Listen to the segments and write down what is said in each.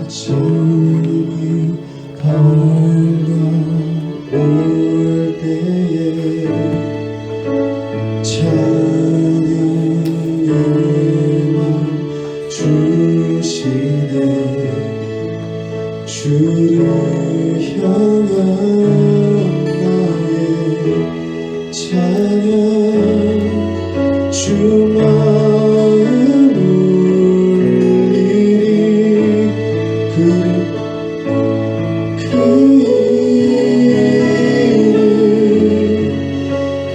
아침이 밝아올 때에 찬양에만 주시네. 주를 향한 나의 찬양, 주 마음 울리리. 그 이름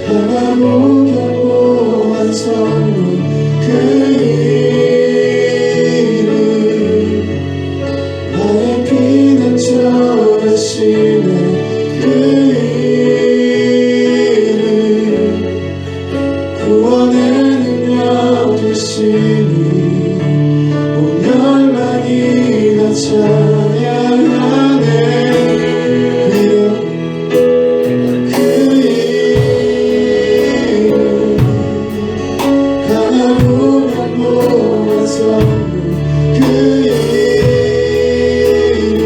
강하고 견고한 선물, 그 이름 나의 피난처 되시네. 그 이름 구원의 능력 되시니 온 열방이 다 찬양하네. 그 이름 강하고 견고한 선물, 그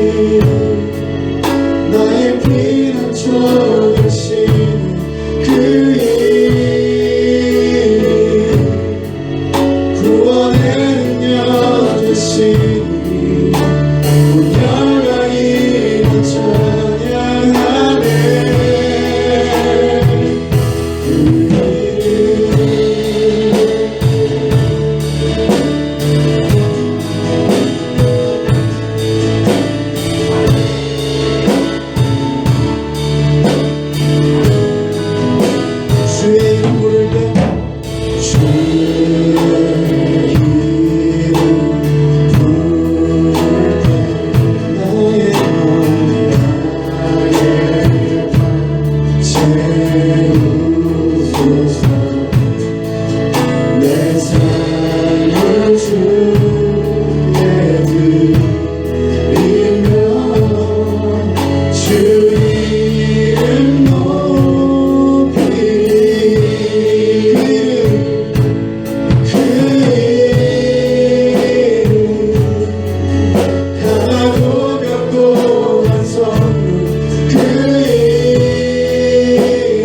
이름 나의 피난처 되시니 그 이름 구원의 능력 되시니 온 열방이 다 찬양하네. 그 주의 이름 부를 때, 주의 이름 부를 때 나의 맘 채우소서. 내 삶을 주께 드리며 주 이름 높이 강하고 견고한 선물, 그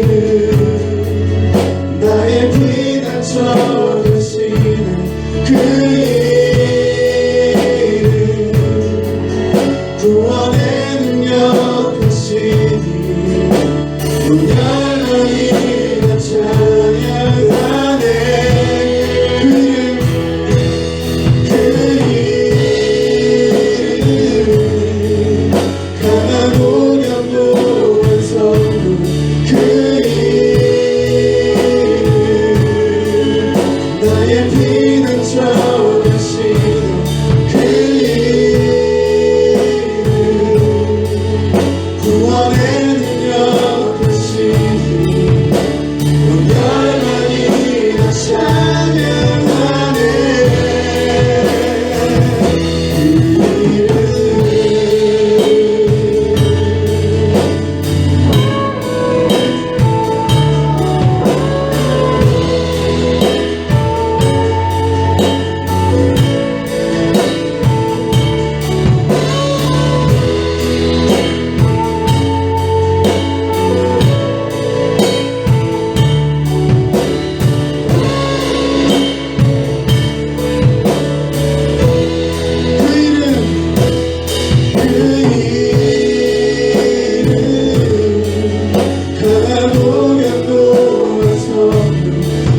이름 나의 피난처 되시네. 그 이름 구원의 능력 되시니 온 열방이 다 찬양하네. 그 이름 강하고 견고한 선물,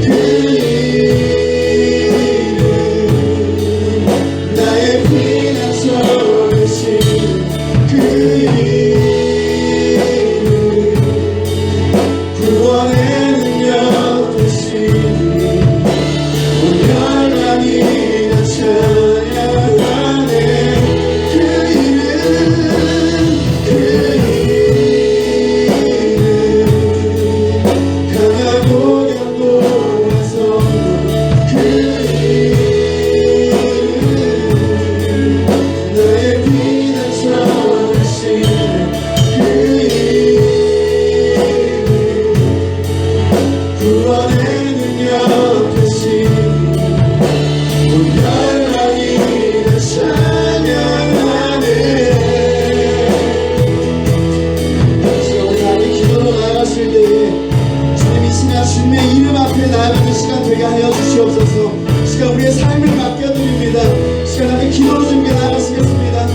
그 이름 나의 피난처 되시네. 그 이름 구원의 능력 되시니 온 열방이 다 찬양하네. 그 이름 구원의 능력 되시니 하여 주시옵소서. 시간 우리의 삶을 맡겨드립니다. 시간 앞에 기도로 준비 나가시겠습니다.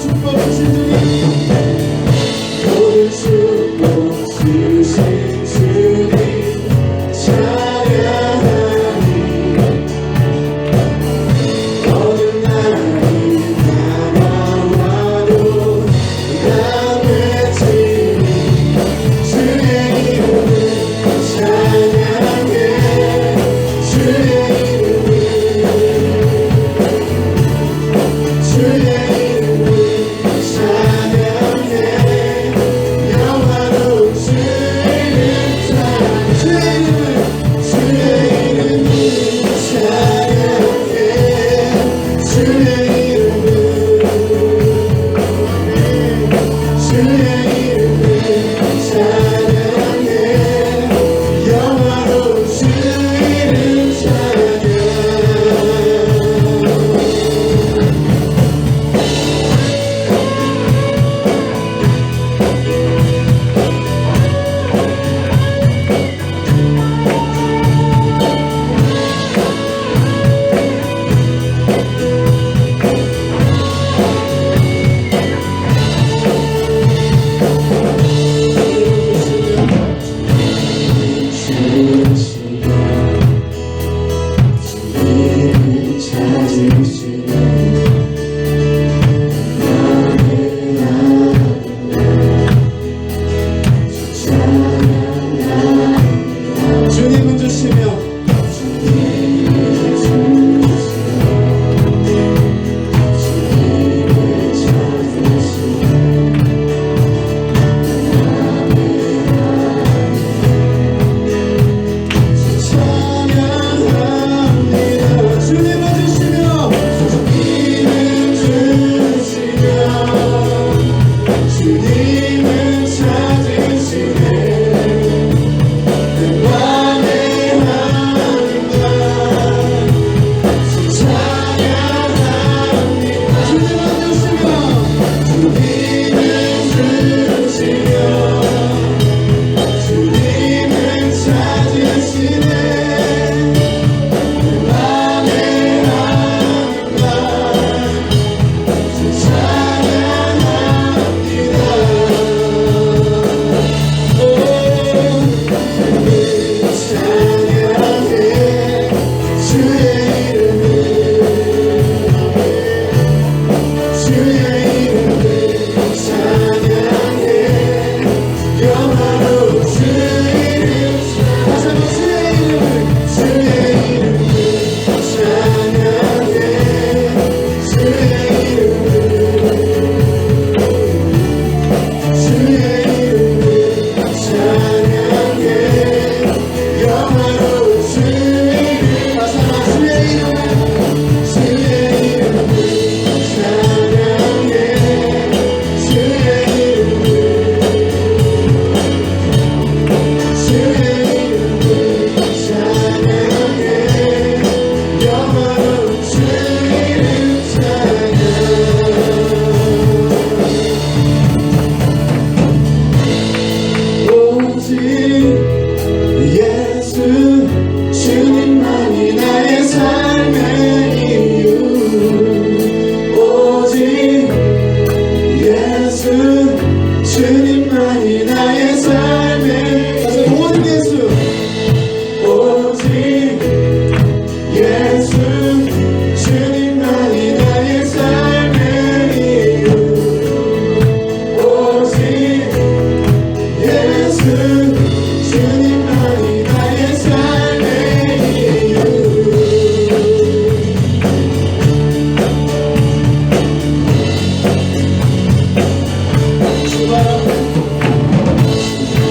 축복 주신 주님, 모든 축복 주신 주님 찬양하니 어느 날이 다가와도 나 외치니 주의 이름을 찬양해 주의 주님은 주시며 주님만이 나의 삶의 가서 모든 예수 오직 예수 주님만이 나의 삶의 이유 오직 예수 주님만이 나의 삶의 이유 주님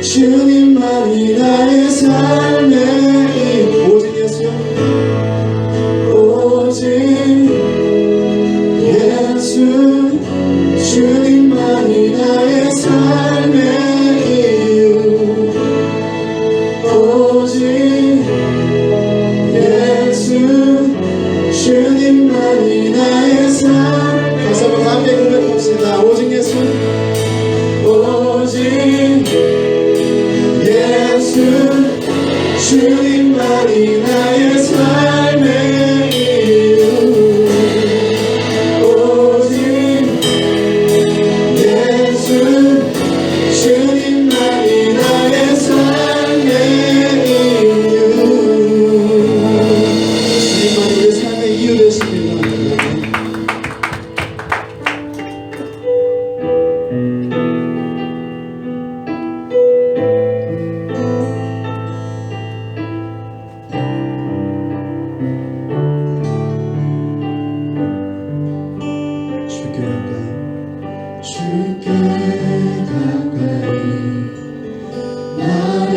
주님만이 나의 삶의 오직 예수 오직 예수 주님만이 나의 삶의 이유 오직 예수 주님만이 나의 삶 다시 한번 함께 고백합시다. 오직 예수 오직 예수 주님만이 나의 삶의 이유 오직 예수 주님만이 나의 삶의 이유 주님만이 우리 삶의 이유 되십니다. 주께 가까이 나를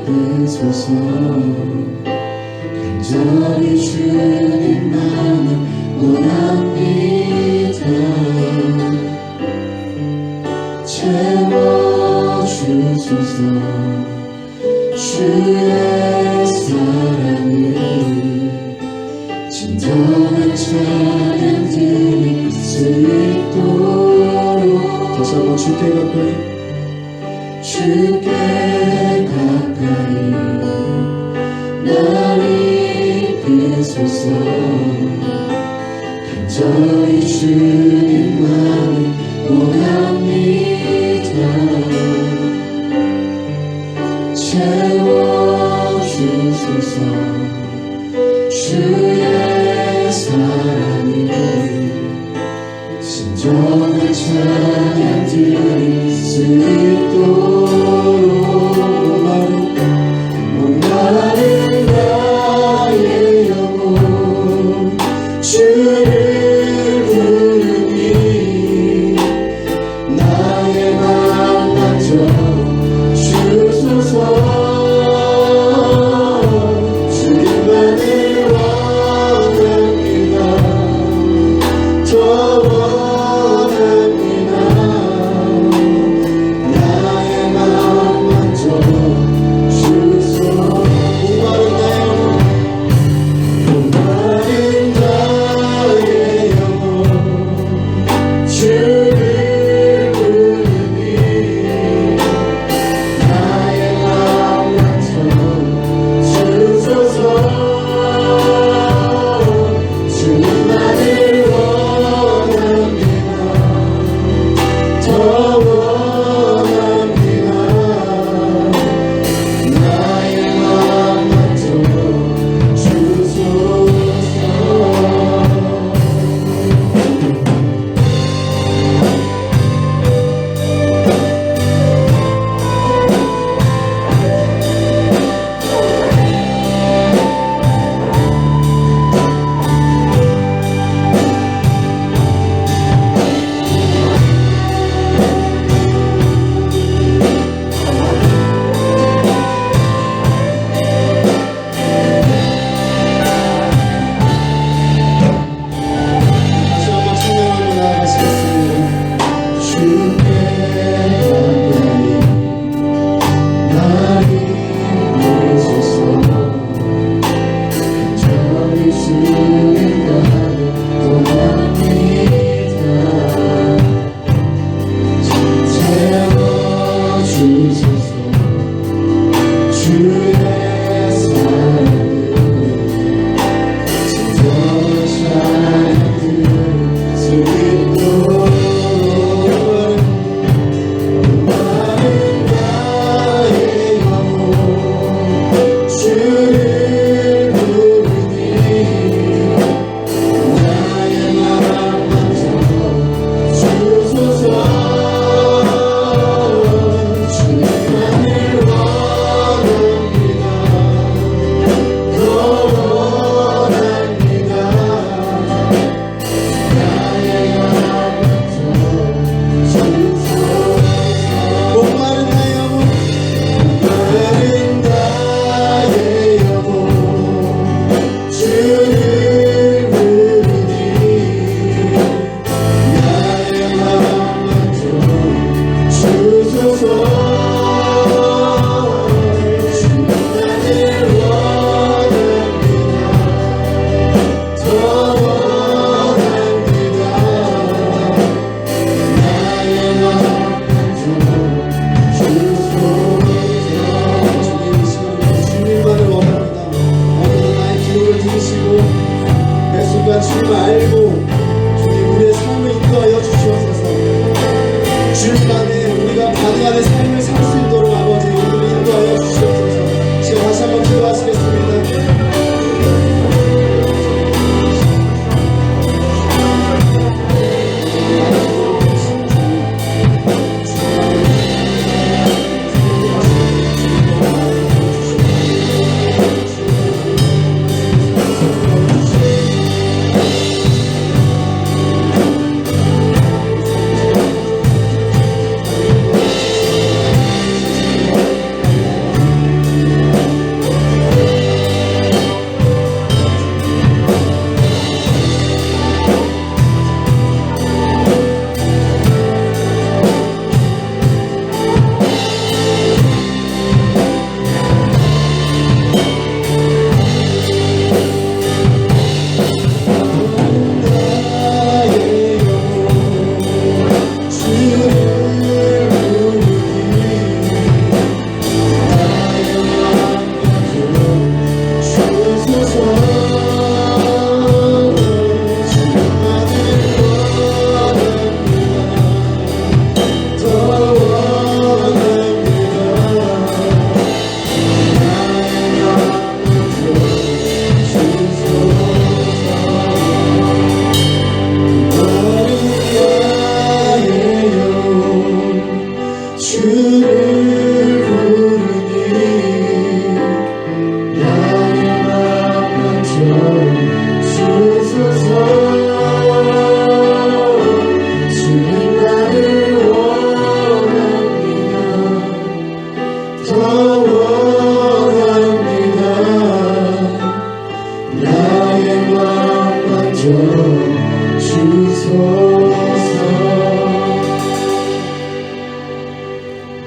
이끄소서 간절히 주님만을 원합니다. 채워주소서 주의 사랑을 진정한 찬양 드릴 수 있도록 다시 한번 주께 가까이 나를 이끄소서 간절히 주님만을 원합니다. 채워주소서 주의 사랑을 진정한 찬양 드릴 수 있도록 목마른 나의 영혼 주를 부르니 나의 맘 만져 주소서 주님만을 원합니다. 더 원합니다. 나의 맘 만져 주소서 목마른 나의 영혼 주를 부르니 나의 맘 만져 주소서 주님만을 원합니다. 더 원합니다. 나의 맘 만져 주소서 다시 한번 찬양하며 나아가시겠습니다. 주께 가까이 나를 이끄소서 간절히 주님만을 원합니다. 채워주소서 주의 사랑을 진정한 찬양 드릴 수 있도록 목마른 나의 영혼 주를 부르니 나의 맘 만져 주소서 주님만을 다시 한번 기도하시겠습니다.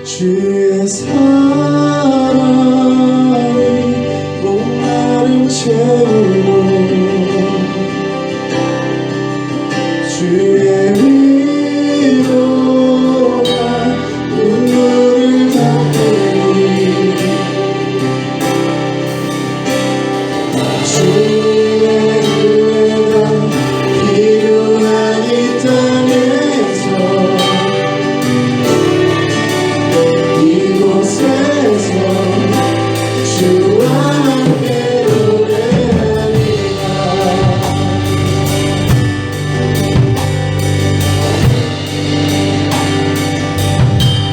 주의 사랑이 목마름 채우고 주의 위로가 눈물을 닦으니 주의 은혜가 필요한 이 땅에서 이곳에서 주와 함께 노래하리라.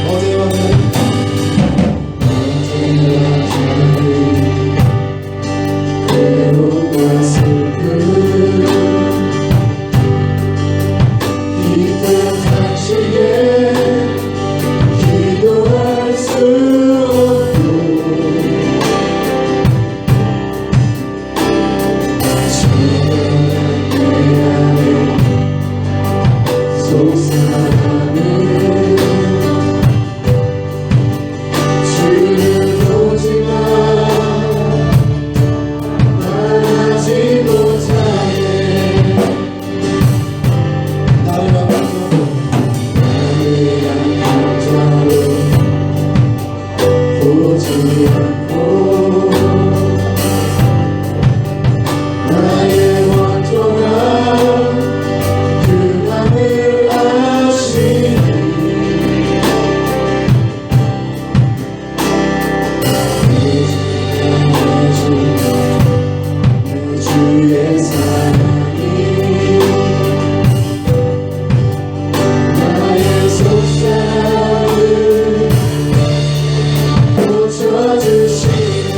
어제와 다른 외로움과 슬픔 이 땅 당시에 기도할 수 없고 지나간 내 안에 속상함을 주를 보지만 말하지 못하네. 나를 양자로 보지 않고 나의 원통한 그 맘을 아시니 내 주의 사랑이 나의 속삭임을 고쳐주시네.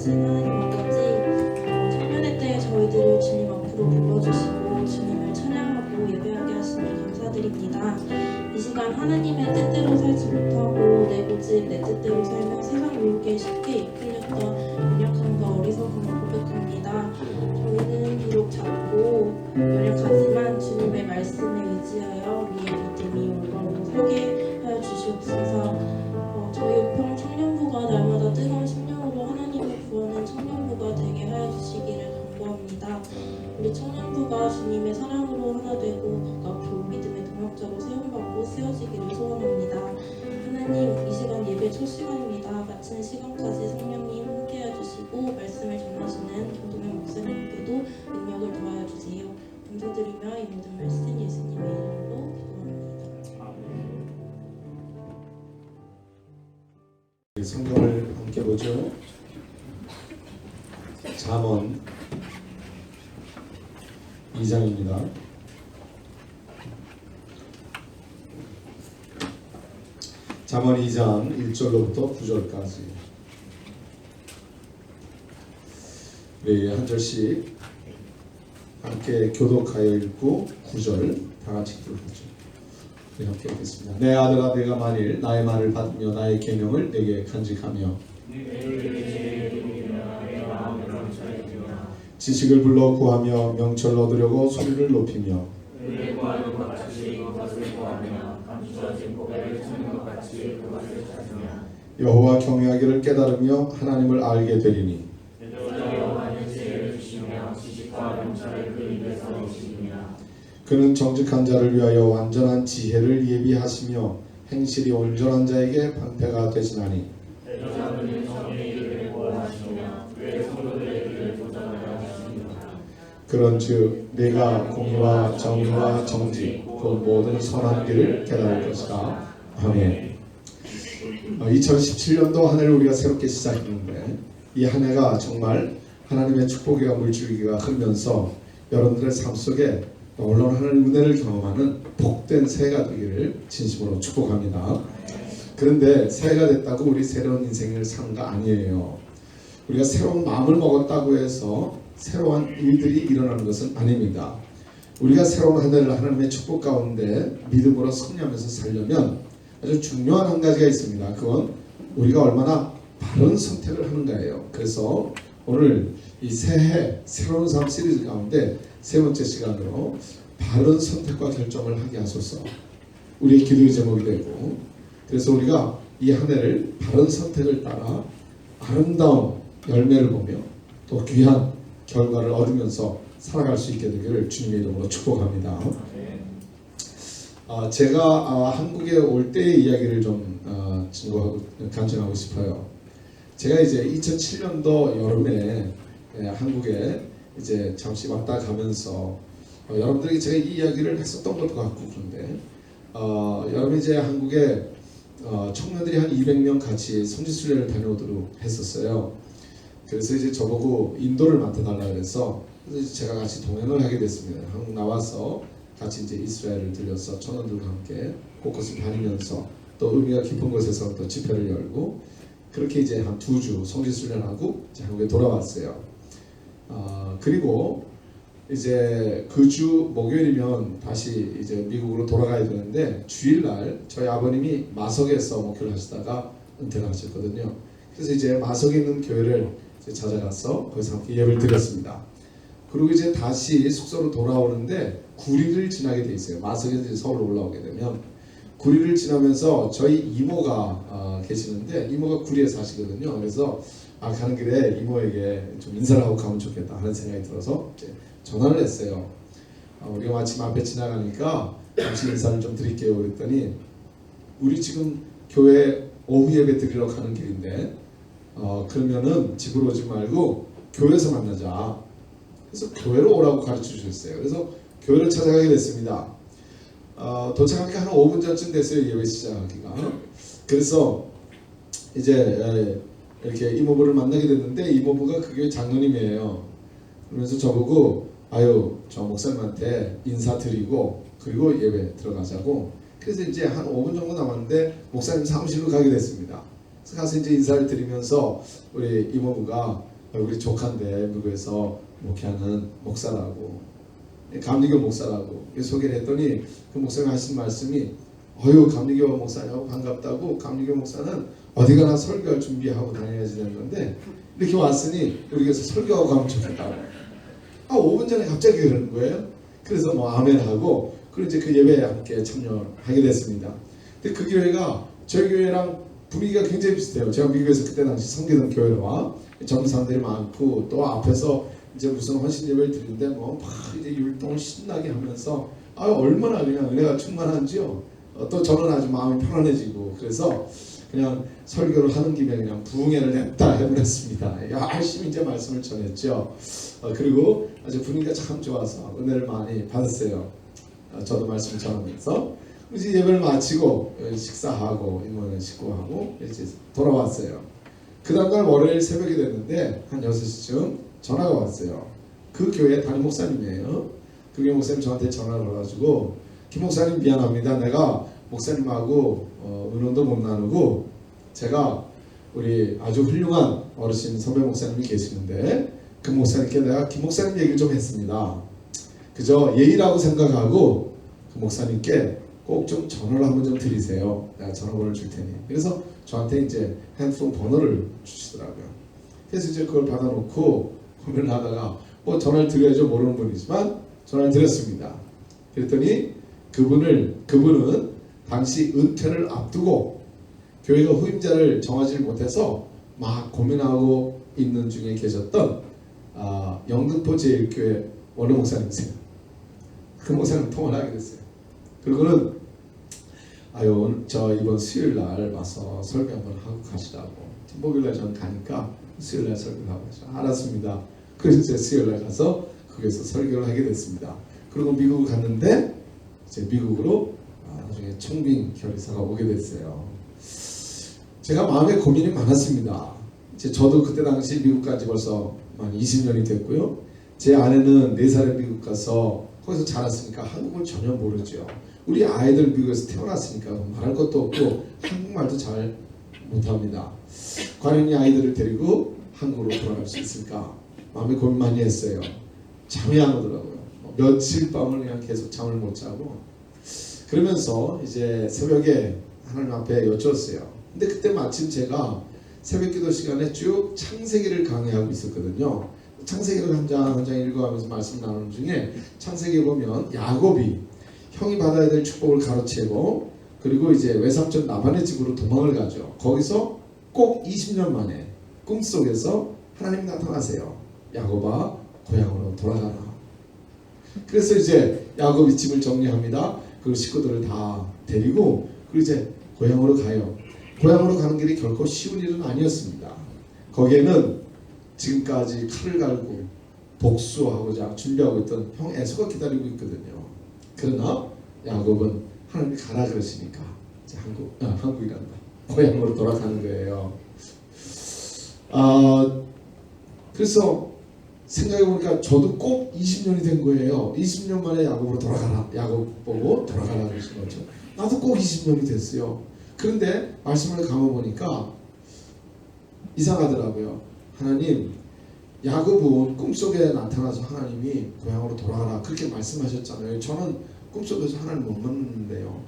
말씀은 이번 가지 청년의 때 저희들을 주님 앞으로 불러주시고 주님을 찬양하고 예배하게 하시니 감사드립니다. 이 시간 하나님의 뜻대로 살지 못하고 내 고집 내 뜻대로 살며 세상 유혹에 쉽게 이끌렸던 연약함과 어리석음을 고백합니다. 저희는 비록 작고 연약하지만 주님의 말씀에 의지하여 우리의 믿음이 올바로 서게 하여 주시옵소서. 저희 우평 청년부가 날마다 뜨거운 심령으로 하나님을 구하는 청년부가 되게 하여 주시기를 간구합니다. 우리 청년부가 주님의 사랑으로 하나 되고 가깝고 믿음의 동역자로 세움받고 쓰여지기를 소원합니다. 하나님, 이 시간 예배 첫 시간입니다. 마치는 시간까지 성령님 함께해 주시고 말씀을 전하시는 김동현 목사님께도 능력을 더하여 주세요. 감사드리며 이 모든 말씀 예수님의 이름으로 기도합니다. 성경을 함께 보죠. 잠언 2장입니다. 잠언 2장 1절로부터 9절까지 우리 한 절씩 함께 교독하여 읽고 9절 다 같이 읽어보죠. 함께 읽겠습니다. 내 아들아, 내가 만일 나의 말을 받으며 나의 계명을 내게 간직하며 지식을 불러 구하며 명철을 얻으려고 소리를 높이며 여호와 경외하기를 깨달으며 하나님을 알게 되리니 그는 정직한 자를 위하여 완전한 지혜를 예비하시며 행실이 온전한 자에게 방패가 되시나니 그런즉 내가 공의와 정의와 정직 그 모든 선한 길을 깨달을 것이다. 아멘. 2017년도 한 해를 우리가 새롭게 시작했는데 이 한 해가 정말 하나님의 축복과 물줄기가 흐르면서 여러분들의 삶 속에 놀라운 하나님의 은혜를 경험하는 복된 새해가 되기를 진심으로 축복합니다. 그런데 새해가 됐다고 우리 새로운 인생을 사는 거 아니에요. 우리가 새로운 마음을 먹었다고 해서 새로운 일들이 일어나는 것은 아닙니다. 우리가 새로운 한 해를 하나님의 축복 가운데 믿음으로 승리하면서 살려면 아주 중요한 한 가지가 있습니다. 그건 우리가 얼마나 바른 선택을 하는가예요. 그래서 오늘 이 새해 새로운 삶 시리즈 가운데 세 번째 시간으로 바른 선택과 결정을 하게 하소서 우리의 기도의 제목이 되고, 그래서 우리가 이 한 해를 바른 선택을 따라 아름다운 열매를 보며 또 귀한 결과를 얻으면서 살아갈 수 있게 되기를 주님의 이름으로 축복합니다. 제가 한국에 올 때의 이야기를 좀 간증하고 싶어요. 제가 이제 2007년도 여름에 한국에 이제 잠시 왔다 가면서 여러분들에게 제가 이 이야기를 했었던 것도 같고, 그런데 여러분 이제 한국에 청년들이 한 200명 같이 선지순례를 다녀오도록 했었어요. 그래서 이제 저보고 인도를 맡아달라 그래서 제가 같이 동행을 하게 됐습니다. 한국 나와서 같이 이제 이스라엘을 들려서 청년들과 함께 곳곳을 다니면서 또 의미가 깊은 곳에서 또 집회를 열고 그렇게 이제 한 2주 성지순례를 하고 이제 한국에 돌아왔어요. 그리고 이제 그 주 목요일이면 다시 이제 미국으로 돌아가야 되는데 주일날 저희 아버님이 마석에서 목회를 하시다가 은퇴를 하셨거든요. 그래서 이제 마석에 있는 교회를 이제 찾아가서 거기서 함께 예배를 드렸습니다. 그리고 이제 다시 숙소로 돌아오는데 구리를 지나게 돼 있어요. 마석에서 이제 서울로 올라오게 되면 구리를 지나면서 저희 이모가 계시는데 이모가 구리에 사시거든요. 그래서 가는 길에 이모에게 좀 인사를 하고 가면 좋겠다 하는 생각이 들어서 이제 전화를 했어요. 우리가 마침 앞에 지나가니까 잠시 인사를 좀 드릴게요 그랬더니 우리 지금 교회 오후 예배 드리러 가는 길인데 그러면은 집으로 오지 말고 교회에서 만나자. 그래서 교회로 오라고 가르쳐 주셨어요. 그래서 교회를 찾아가게 됐습니다. 도착하니까 한 5분 전쯤 됐어요, 예배 시작하기가. 그래서 이제 이렇게 이모부를 만나게 됐는데 이모부가 그 교회 장로님이에요. 그러면서 저보고 저 목사님한테 인사드리고 그리고 예배 들어가자고. 그래서 이제 한 5분 정도 남았는데 목사님 사무실로 가게 됐습니다. 그래서 가서 이제 인사를 드리면서 우리 이모부가 우리 조카인데 미국에서 목회하는 목사라고, 감리교 목사라고 소개를 했더니 그 목사가 하신 말씀이 어유 감리교 목사냐고 반갑다고. 감리교 목사는 어디 가나 설교할 준비하고 다녀야지 되는 건데 이렇게 왔으니 우리 교회에서 설교하고 가면 좋겠다고. 5분 전에 갑자기 그러는 거예요. 그래서 뭐 아멘하고 그리고 이제 그 예배에 함께 참여하게 됐습니다. 근데 그 교회가 저희 교회랑 분위기가 굉장히 비슷해요. 제가 미국에서 그때 당시 섬기던 교회와 젊은 사람들이 많고 또 앞에서 이제 무슨 헌신 예배를 드리는데 뭐 막 이제 율동을 신나게 하면서 얼마나 그냥 은혜가 충만한지요. 또 저는 아주 마음이 편안해지고 그래서 그냥 설교를 하는 김에 그냥 부흥회를 냈다 해버렸습니다. 열심히 이제 말씀을 전했죠. 그리고 아주 분위기가 참 좋아서 은혜를 많이 받았어요. 저도 말씀을 전하면서 이제 예배를 마치고 식사하고 이모는 식구하고 이제 돌아왔어요. 그 다음날 월요일 새벽이 됐는데 한 6시쯤 전화가 왔어요. 그 교회 담임 목사님이에요. 그 교회 목사님 저한테 전화를 걸어가지고 김 목사님 미안합니다. 내가 목사님하고 의논도 못 나누고 제가 우리 아주 훌륭한 어르신 선배 목사님이 계시는데 그 목사님께 내가 김 목사님 얘기를 좀 했습니다. 그저 예의라고 생각하고 그 목사님께 꼭 좀 전화를 한번 좀 드리세요. 내가 전화번호를 줄 테니. 그래서 저한테 이제 핸드폰 번호를 주시더라고요. 그래서 이제 그걸 받아놓고 고민을 하다가 뭐 전화를 드려야죠. 모르는 분이지만 전화를 드렸습니다. 그랬더니 그분은 당시 은퇴를 앞두고 교회가 후임자를 정하지 못해서 막 고민하고 있는 중에 계셨던 영등포 제1교회 원로 목사님이세요. 그 목사님 통화를 하게 됐어요. 그리고는 저 이번 수요일 날 와서 설교 한번 하고 가시라고. 목요일 날 저는 가니까 수요일 날 설교를 하고 가시라. 알았습니다. 그래서 이제 수요일 날 가서 거기서 설교를 하게 됐습니다. 그리고 미국을 갔는데 이제 미국으로 나중에 청빙 결의사가 오게 됐어요. 제가 마음에 고민이 많았습니다. 이제 저도 그때 당시 미국 간 지 벌써 한 20년이 됐고요. 제 아내는 4살에 미국 가서 거기서 자랐으니까 한국을 전혀 모르죠. 우리 아이들 미국에서 태어났으니까 말할 것도 없고 한국말도 잘 못합니다. 과연 이 아이들을 데리고 한국으로 돌아갈 수 있을까? 마음에 고민 많이 했어요. 잠이 안 오더라고요. 며칠 밤을 그냥 계속 잠을 못 자고 그러면서 이제 새벽에 하나님 앞에 여쭈었어요. 근데 그때 마침 제가 새벽기도 시간에 쭉 창세기를 강의하고 있었거든요. 창세기를 한 장 한 장 읽어가면서 말씀 나누는 중에 창세기에 보면 야곱이 형이 받아야 될 축복을 가로채고 그리고 이제 외삼촌 라반의 집으로 도망을 가죠. 거기서 꼭 20년 만에 꿈속에서 하나님이 나타나세요. 야곱아 고향으로 돌아가라. 그래서 이제 야곱이 집을 정리합니다. 그 식구들을 다 데리고 그리고 이제 고향으로 가요. 고향으로 가는 길이 결코 쉬운 일은 아니었습니다. 거기에는 지금까지 칼을 갈고 복수하고자 준비하고 있던 형 에서가 기다리고 있거든요. 그러나 야곱은 하나님이 가라 그러시니까 이제 한국이란다. 고향으로 돌아가는 거예요. 그래서 생각해보니까 저도 꼭 20년이 된 거예요. 20년 만에 야곱으로 돌아가라. 야곱 보고 돌아가라 그러신 거죠. 나도 꼭 20년이 됐어요. 그런데 말씀을 감아보니까 이상하더라고요. 하나님, 야곱은 꿈속에 나타나서 하나님이 고향으로 돌아가라 그렇게 말씀하셨잖아요. 저는 꿈속에서 하나님 못 만났는데요.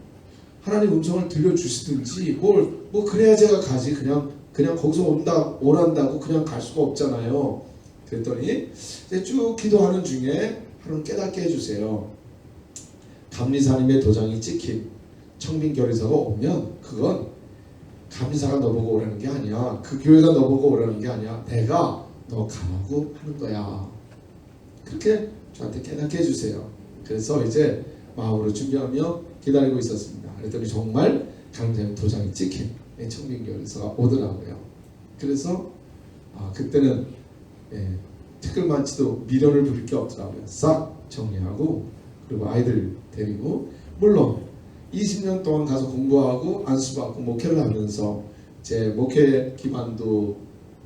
하나님 음성을 들려주시든지 뭐 그래야 제가 가지 그냥 거기서 오란다고 그냥 갈 수가 없잖아요. 그랬더니 이제 쭉 기도하는 중에 하나님 깨닫게 해주세요. 감리사님의 도장이 찍힌 청빙결의서가 오면 그건 감리사가 너보고 오라는 게 아니야. 그 교회가 너보고 오라는 게 아니야. 내가 너 가라고 하는 거야. 그렇게 저한테 깨닫게 해주세요. 그래서 이제 마음으로 준비하며 기다리고 있었습니다. 그랬더니 정말 감리사님 도장이 찍힌 청빙결의서가 오더라고요. 그래서 그때는 티끌만치도 미련을 부릴 게 없더라고요. 싹 정리하고 그리고 아이들 데리고 물론 20년 동안 가서 공부하고 안수받고 목회를 하면서 제 목회 기반도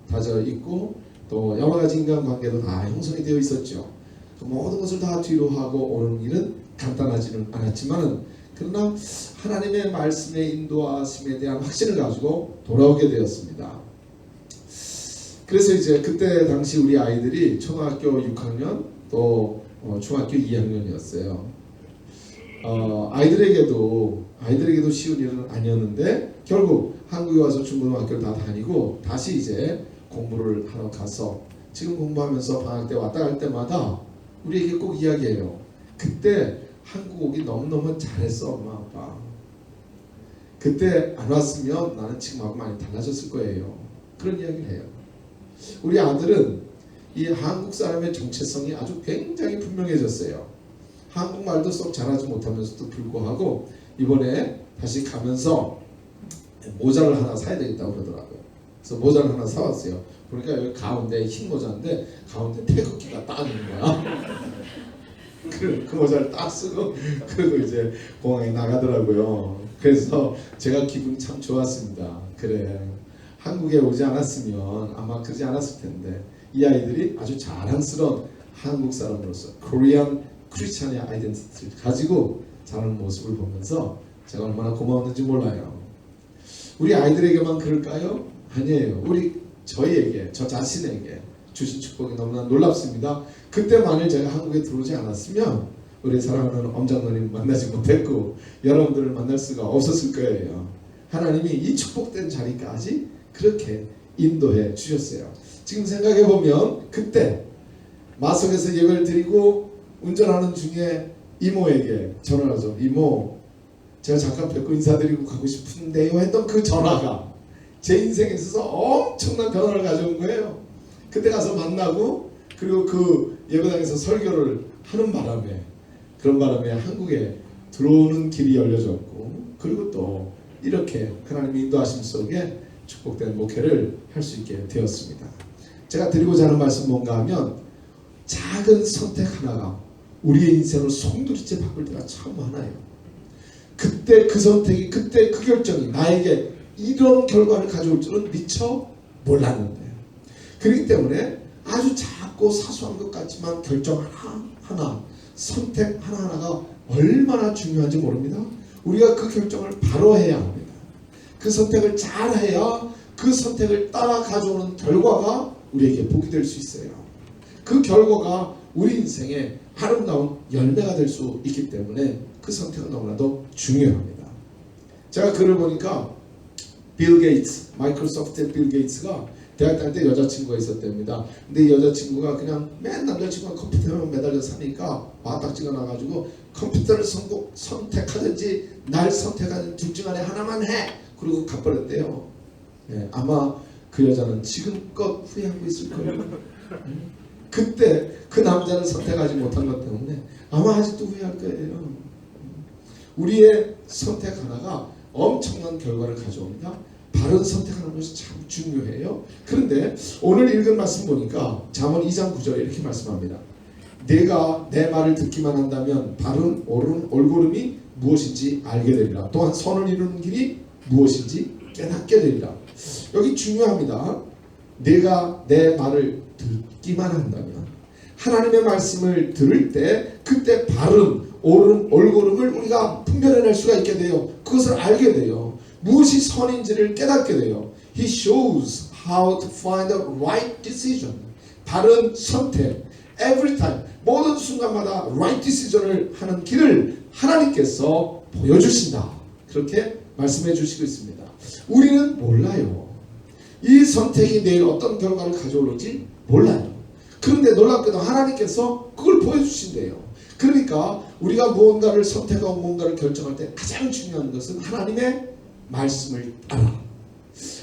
다져 있고 또 여러 가지 인간관계도 다 형성이 되어 있었죠. 그 모든 것을 다 뒤로 하고 오는 일은 간단하지는 않았지만 그러나 하나님의 말씀의 인도하심에 대한 확신을 가지고 돌아오게 되었습니다. 그래서 이제 그때 당시 우리 아이들이 초등학교 6학년 또 중학교 2학년이었어요. 아이들에게도 쉬운 일은 아니었는데 결국 한국에 와서 중고등학교를 다 다니고 다시 이제 공부를 하러 가서 지금 공부하면서 방학 때 왔다 갈 때마다 우리에게 꼭 이야기해요. 그때 한국 오기 너무너무 잘했어 엄마 아빠. 그때 안 왔으면 나는 지금하고 많이 달라졌을 거예요. 그런 이야기를 해요. 우리 아들은 이 한국 사람의 정체성이 아주 굉장히 분명해졌어요. 한국말도 썩 잘하지 못하면서도 불구하고 이번에 다시 가면서 모자를 하나 사야 되겠다고 그러더라고요. 그래서 모자를 하나 사왔어요. 그러니까 여기 가운데 흰 모자인데 가운데 태극기가 딱 있는 거야. 그 모자를 딱 쓰고 그리고 이제 공항에 나가더라고요. 그래서 제가 기분이 참 좋았습니다. 그래, 한국에 오지 않았으면 아마 그러지 않았을 텐데 이 아이들이 아주 자랑스러운 한국 사람으로서 Korean Christian 아이덴티티를 가지고 자라는 모습을 보면서 제가 얼마나 고마웠는지 몰라요. 우리 아이들에게만 그럴까요? 아니에요. 저희에게, 저 자신에게 주신 축복이 너무나 놀랍습니다. 그때 만일 제가 한국에 들어오지 않았으면 우리 사랑하는 엄장로님 만나지 못했고 여러분들을 만날 수가 없었을 거예요. 하나님이 이 축복된 자리까지 그렇게 인도해 주셨어요. 지금 생각해 보면 그때 마석에서 예배를 드리고 운전하는 중에 이모에게 전화를 하죠. 이모, 제가 잠깐 뵙고 인사드리고 가고 싶은데요 했던 그 전화가 제 인생에 있어서 엄청난 변화를 가져온 거예요. 그때 가서 만나고 그리고 그 예배당에서 설교를 하는 바람에 그런 바람에 한국에 들어오는 길이 열려졌고 그리고 또 이렇게 하나님의 인도하심 속에 축복된 목회를 할 수 있게 되었습니다. 제가 드리고자 하는 말씀 뭔가 하면 작은 선택 하나가 우리의 인생을 송두리째 바꿀 때가 참 많아요. 그때 그 선택이 그때 그 결정이 나에게 이런 결과를 가져올 줄은 미처 몰랐는데 그렇기 때문에 아주 작고 사소한 것 같지만 결정 하나 선택 하나하나가 얼마나 중요한지 모릅니다. 우리가 그 결정을 바로 해야 합니다. 그 선택을 잘 해야 그 선택을 따라 가져오는 결과가 우리에게 복이 될 수 있어요. 그 결과가 우리 인생의 아름다운 열매가 될 수 있기 때문에 그 선택은 너무나도 중요합니다. 제가 글을 보니까 빌 게이츠, 마이크로소프트의 빌 게이츠가 대학 다닐 때 여자친구가 있었답니다. 근데 이 여자친구가 그냥 맨날 여자친구가 컴퓨터에만 매달려 사니까 와딱지가 나가지고 컴퓨터를 선택하든지 날 선택하든 둘 중 안에 하나만 해! 그리고 가버렸대요. 네, 아마 그 여자는 지금껏 후회하고 있을 거예요. 그때 그 남자를 선택하지 못한 것 때문에 아마 아직도 후회할 거예요. 우리의 선택 하나가 엄청난 결과를 가져옵니다. 바른 선택하는 것이 참 중요해요. 그런데 오늘 읽은 말씀 보니까 잠언 2장 9절에 이렇게 말씀합니다. 내가 내 말을 듣기만 한다면 바른 옳은 올고름이 무엇인지 알게 되리라. 또한 선을 이루는 길이 무엇인지 깨닫게 되리라. 여기 중요합니다. 내가 내 말을 듣기만 한다면 하나님의 말씀을 들을 때 그때 바른 옳은 올고름을 우리가 분별해낼 수가 있게 돼요. 그것을 알게 돼요. 무엇이 선인지를 깨닫게 돼요. He shows how to find the right decision. 바른 선택. Every time. 모든 순간마다 right decision을 하는 길을 하나님께서 보여주신다. 그렇게 말씀해 주시고 있습니다. 우리는 몰라요. 이 선택이 내일 어떤 결과를 가져올지 몰라요. 그런데 놀랍게도 하나님께서 그걸 보여주신대요. 그러니까 우리가 무언가를 선택하고 무언가를 결정할 때 가장 중요한 것은 하나님의 말씀을 따라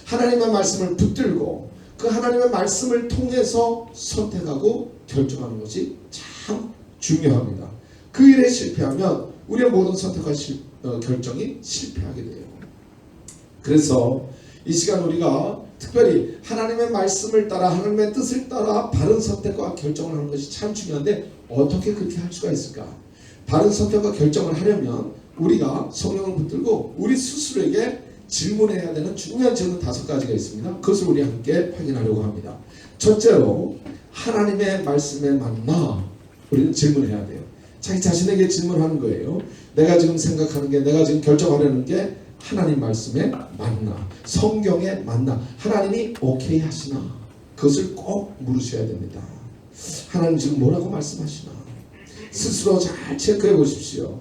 하나님의 말씀을 붙들고 그 하나님의 말씀을 통해서 선택하고 결정하는 것이 참 중요합니다. 그 일에 실패하면 우리의 모든 선택과 결정이 실패하게 돼요. 그래서 이 시간 우리가 특별히 하나님의 말씀을 따라 하나님의 뜻을 따라 바른 선택과 결정을 하는 것이 참 중요한데 어떻게 그렇게 할 수가 있을까? 바른 선택과 결정을 하려면 우리가 성령을 붙들고 우리 스스로에게 질문해야 되는 중요한 질문 5가지가 있습니다. 그것을 우리 함께 확인하려고 합니다. 첫째로 하나님의 말씀에 맞나 우리는 질문해야 돼요. 자기 자신에게 질문하는 거예요. 내가 지금 생각하는 게 내가 지금 결정하려는 게 하나님 말씀에 맞나? 성경에 맞나? 하나님이 오케이 하시나? 그것을 꼭 물으셔야 됩니다. 하나님 지금 뭐라고 말씀하시나? 스스로 잘 체크해 보십시오.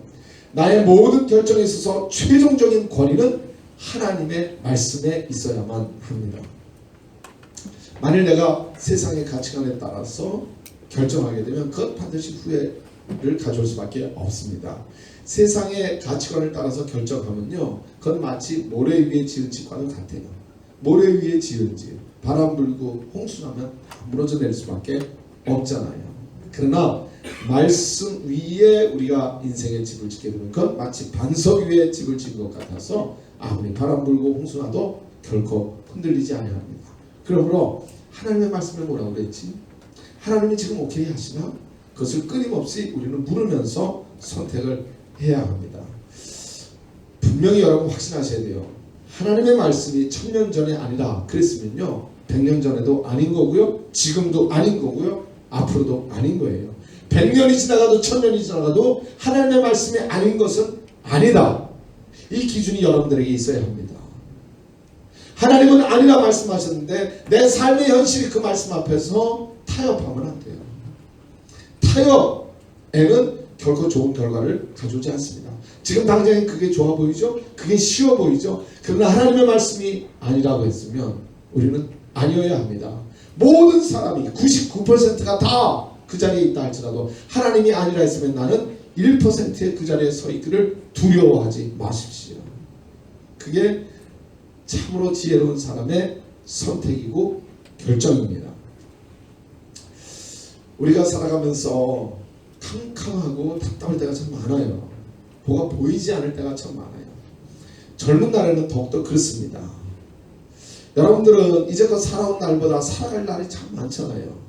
나의 모든 결정에 있어서 최종적인 권위는 하나님의 말씀에 있어야만 합니다. 만일 내가 세상의 가치관에 따라서 결정하게 되면 그것 반드시 후회를 가져올 수밖에 없습니다. 세상의 가치관을 따라서 결정하면요, 그건 마치 모래 위에 지은 집과는 같아요. 모래 위에 지은 집, 바람 불고 홍수 나면 무너져 내릴 수밖에 없잖아요. 그러나 말씀 위에 우리가 인생의 집을 짓게 되면 그건 마치 반석 위에 집을 짓는 것 같아서 아무리 바람 불고 홍수 나도 결코 흔들리지 아니합니다. 그러므로 하나님의 말씀을 뭐라고 그랬지? 하나님이 지금 오케이 하시나? 그것을 끊임없이 우리는 물으면서 선택을 해야 합니다. 분명히 여러분 확신하셔야 돼요. 하나님의 말씀이 1000년 전에 아니라 그랬으면요, 100년 전에도 아닌 거고요, 지금도 아닌 거고요, 앞으로도 아닌 거예요. 100년이 지나가도 1000년이 지나가도 하나님의 말씀이 아닌 것은 아니다. 이 기준이 여러분들에게 있어야 합니다. 하나님은 아니라 말씀하셨는데 내 삶의 현실이 그 말씀 앞에서 타협하면 안 돼요. 타협에는 결코 좋은 결과를 가져오지 않습니다. 지금 당장에 그게 좋아 보이죠? 그게 쉬워 보이죠? 그러나 하나님의 말씀이 아니라고 했으면 우리는 아니어야 합니다. 모든 사람이 99%가 다 그 자리에 있다 할지라도 하나님이 아니라 했으면 나는 1%의 그 자리에 서 있기를 두려워하지 마십시오. 그게 참으로 지혜로운 사람의 선택이고 결정입니다. 우리가 살아가면서 캄캄하고 답답할 때가 참 많아요. 뭐가 보이지 않을 때가 참 많아요. 젊은 날에는 더욱더 그렇습니다. 여러분들은 이제껏 살아온 날보다 살아갈 날이 참 많잖아요.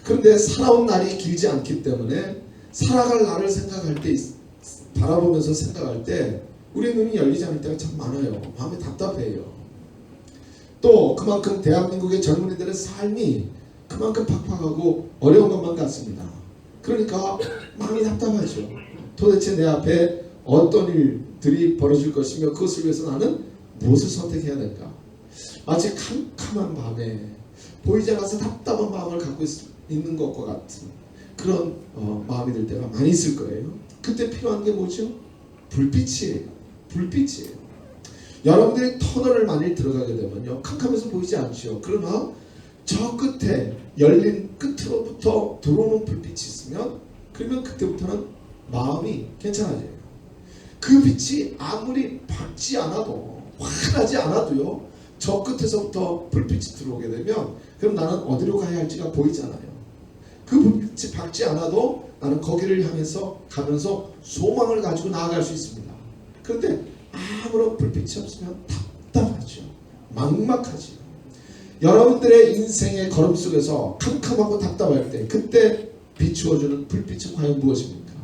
그런데 살아온 날이 길지 않기 때문에 살아갈 날을 생각할 때, 바라보면서 생각할 때 우리 눈이 열리지 않을 때가 참 많아요. 마음이 답답해요. 또 그만큼 대한민국의 젊은이들의 삶이 그만큼 팍팍하고 어려운 것만 같습니다. 그러니까 마음이 답답하죠. 도대체 내 앞에 어떤 일들이 벌어질 것이며 그것을 위해서 나는 무엇을 선택해야 될까? 마치 캄캄한 밤에 보이지 않아서 답답한 마음을 갖고 있는 것과 같은 그런 마음이 들 때가 많이 있을 거예요. 그때 필요한 게 뭐죠? 불빛이에요. 불빛이에요. 여러분들이 터널을 만일 들어가게 되면요, 캄캄해서 보이지 않죠. 그러나 저 끝에 열린 끝으로부터 들어오는 불빛이 있으면 그러면 그때부터는 마음이 괜찮아져요. 그 빛이 아무리 밝지 않아도 환하지 않아도요, 저 끝에서부터 불빛이 들어오게 되면 그럼 나는 어디로 가야 할지가 보이잖아요. 그 불빛이 밝지 않아도 나는 거기를 향해서 가면서 소망을 가지고 나아갈 수 있습니다. 그런데 아무런 불빛이 없으면 답답하죠. 막막하죠. 여러분들의 인생의 걸음 속에서 캄캄하고 답답할 때 그때 비추어주는 불빛은 과연 무엇입니까?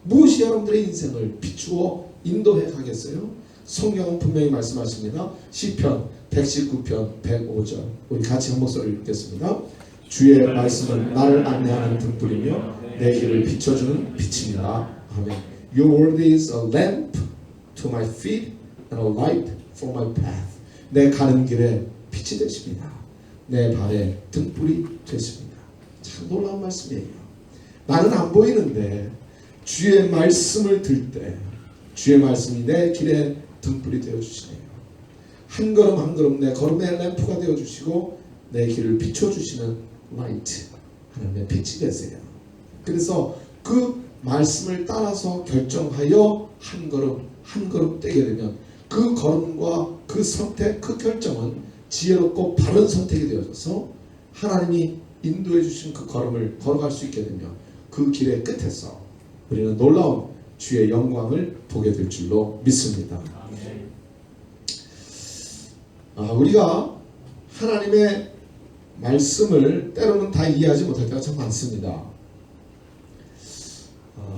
무엇이 여러분들의 인생을 비추어 인도해 가겠어요? 성경은 분명히 말씀하십니다. 시편 119편 105절 우리 같이 한 목소리 읽겠습니다. 주의 말씀은 나를 안내하는 등불이며 내 길을 비춰주는 빛입니다. 아멘. Your word is a lamp to my feet and a light for my path. 내 가는 길에 빛이 되십니다. 내 발에 등불이 되십니다. 참 놀라운 말씀이에요. 나는 안 보이는데 주의 말씀을 들 때 주의 말씀이 내 길에 등불이 되어주시네요. 한 걸음 한 걸음 내 걸음의 램프가 되어주시고 내 길을 비춰주시는 라이트, 하나님의 빛이 되세요. 그래서 그 말씀을 따라서 결정하여 한 걸음 한 걸음 떼게 되면 그 걸음과 그 선택, 그 결정은 지혜롭고 바른 선택이 되어져서 하나님이 인도해 주신 그 걸음을 걸어갈 수 있게 되며 그 길의 끝에서 우리는 놀라운 주의 영광을 보게 될 줄로 믿습니다. 우리가 하나님의 말씀을 때로는 다 이해하지 못할 때가 참 많습니다.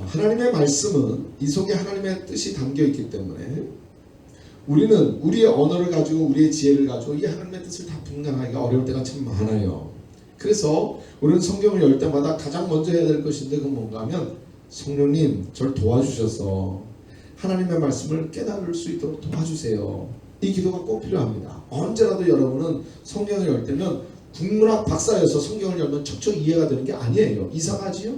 하나님의 말씀은 이 속에 하나님의 뜻이 담겨있기 때문에 우리는 우리의 언어를 가지고 우리의 지혜를 가지고 이 하나님의 뜻을 다 분간하기가 어려울 때가 참 많아요. 그래서 우리는 성경을 열 때마다 가장 먼저 해야 될 것인데 그건 뭔가 하면 성령님 저를 도와주셔서 하나님의 말씀을 깨달을 수 있도록 도와주세요. 이 기도가 꼭 필요합니다. 언제라도 여러분은 성경을 열 때면 국문학 박사여서 성경을 열면 척척 이해가 되는 게 아니에요. 이상하지요?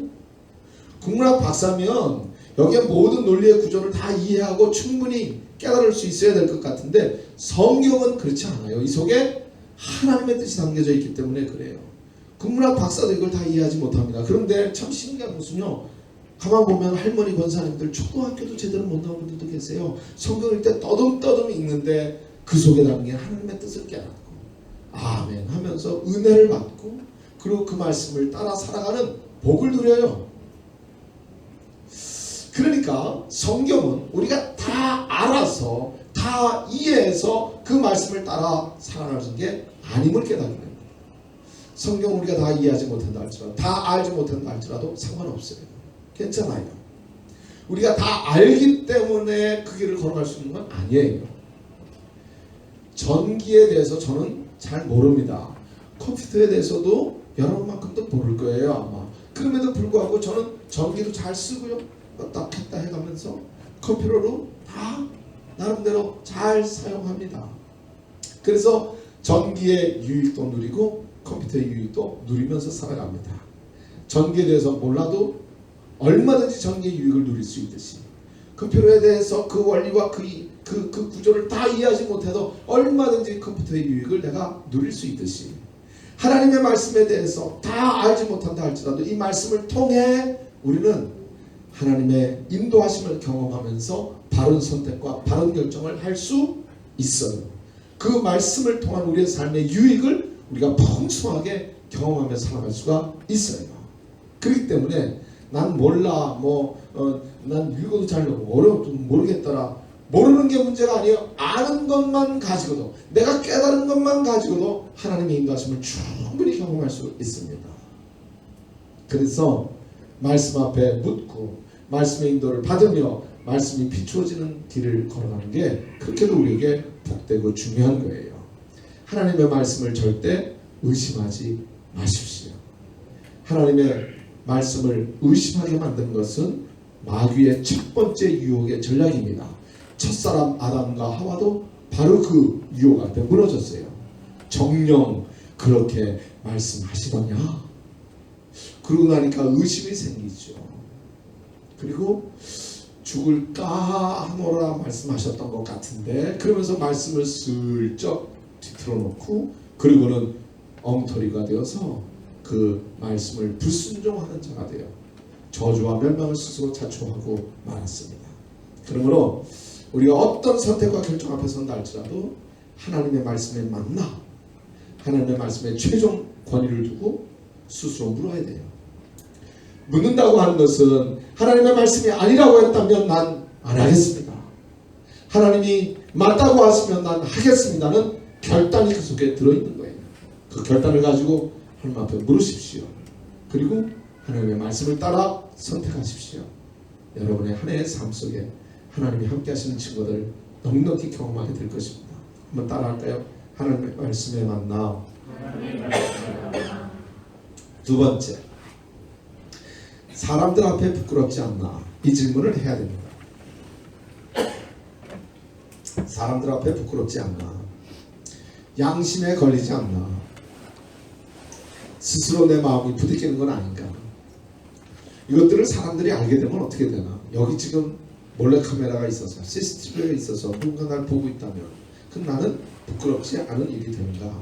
국문학 박사면 여기에 모든 논리의 구조를 다 이해하고 충분히 깨달을 수 있어야 될 것 같은데 성경은 그렇지 않아요. 이 속에 하나님의 뜻이 담겨져 있기 때문에 그래요. 국문학 박사도 이걸 다 이해하지 못합니다. 그런데 참 신기한 것은요. 가만 보면 할머니 권사님들 초등학교도 제대로 못 나온 분들도 계세요. 성경 읽을 때 떠듬떠듬 읽는데 그 속에 담긴 하나님의 뜻을 깨닫고 아멘 하면서 은혜를 받고 그리고 그 말씀을 따라 살아가는 복을 누려요. 그러니까 성경은 우리가 다 알아서 다 이해해서 그 말씀을 따라 살아가는 게 아님을 깨닫게 됩니다. 성경 우리가 다 이해하지 못한다 할지라도 다 알지 못한다 할지라도 상관없어요. 괜찮아요. 우리가 다 알기 때문에 그 길을 걸어갈 수 있는 건 아니에요. 전기에 대해서 저는 잘 모릅니다. 컴퓨터에 대해서도 여러분만큼도 모를 거예요 아마. 그럼에도 불구하고 저는 전기도 잘 쓰고요. 딱 했다 해가면서 컴퓨터로 다 나름대로 잘 사용합니다. 그래서 전기의 유익도 누리고 컴퓨터의 유익도 누리면서 살아갑니다. 전기에 대해서 몰라도 얼마든지 전기의 유익을 누릴 수 있듯이 컴퓨터에 대해서 그 원리와 그 구조를 다 이해하지 못해도 얼마든지 컴퓨터의 유익을 내가 누릴 수 있듯이 하나님의 말씀에 대해서 다 알지 못한다 할지라도 이 말씀을 통해 우리는 하나님의 인도하심을 경험하면서 바른 선택과 바른 결정을 할 수 있어요. 그 말씀을 통한 우리의 삶의 유익을 우리가 풍성하게 경험하며 살아갈 수가 있어요. 그렇기 때문에 난 몰라 난 읽어도 잘 어려워도 모르겠더라. 모르는 게 문제가 아니에요. 아는 것만 가지고도 내가 깨달은 것만 가지고도 하나님의 인도하심을 충분히 경험할 수 있습니다. 그래서 말씀 앞에 묻고 말씀의 인도를 받으며 말씀이 비추어지는 길을 걸어가는 게 그렇게도 우리에게 복되고 중요한 거예요. 하나님의 말씀을 절대 의심하지 마십시오. 하나님의 말씀을 의심하게 만드는 것은 마귀의 첫 번째 유혹의 전략입니다. 첫사람 아담과 하와도 바로 그 유혹 앞에 무너졌어요. 정녕 그렇게 말씀하시더냐? 그러고 나니까 의심이 생기죠. 그리고 죽을까 하노라 말씀하셨던 것 같은데 그러면서 말씀을 슬쩍 뒤틀어 놓고 그리고는 엉터리가 되어서 그 말씀을 불순종하는 자가 되어 저주와 멸망을 스스로 자초하고 말았습니다. 그러므로 우리가 어떤 선택과 결정 앞에 선다 할지라도 하나님의 말씀에 맞나 하나님의 말씀에 최종 권위를 두고 스스로 물어야 돼요. 묻는다고 하는 것은 하나님의 말씀이 아니라고 했다면 난 안 하겠습니다. 하나님이 맞다고 하시면 난 하겠습니다는 결단이 그 속에 들어있는 거예요. 그 결단을 가지고 하나님 앞에 물으십시오. 그리고 하나님의 말씀을 따라 선택하십시오. 여러분의 한 해의 삶 속에 하나님이 함께 하시는 증거들 넉넉히 경험하게 될 것입니다. 한번 따라 할까요? 하나님의 말씀에 만나. 두 번째, 사람들 앞에 부끄럽지 않나? 이 질문을 해야 됩니다. 사람들 앞에 부끄럽지 않나? 양심에 걸리지 않나? 스스로 내 마음이 부딪히는 건 아닌가? 이것들을 사람들이 알게 되면 어떻게 되나? 여기 지금 몰래카메라가 있어서 CCTV가 있어서 누군가 날 보고 있다면 그럼 나는 부끄럽지 않은 일이 되는가?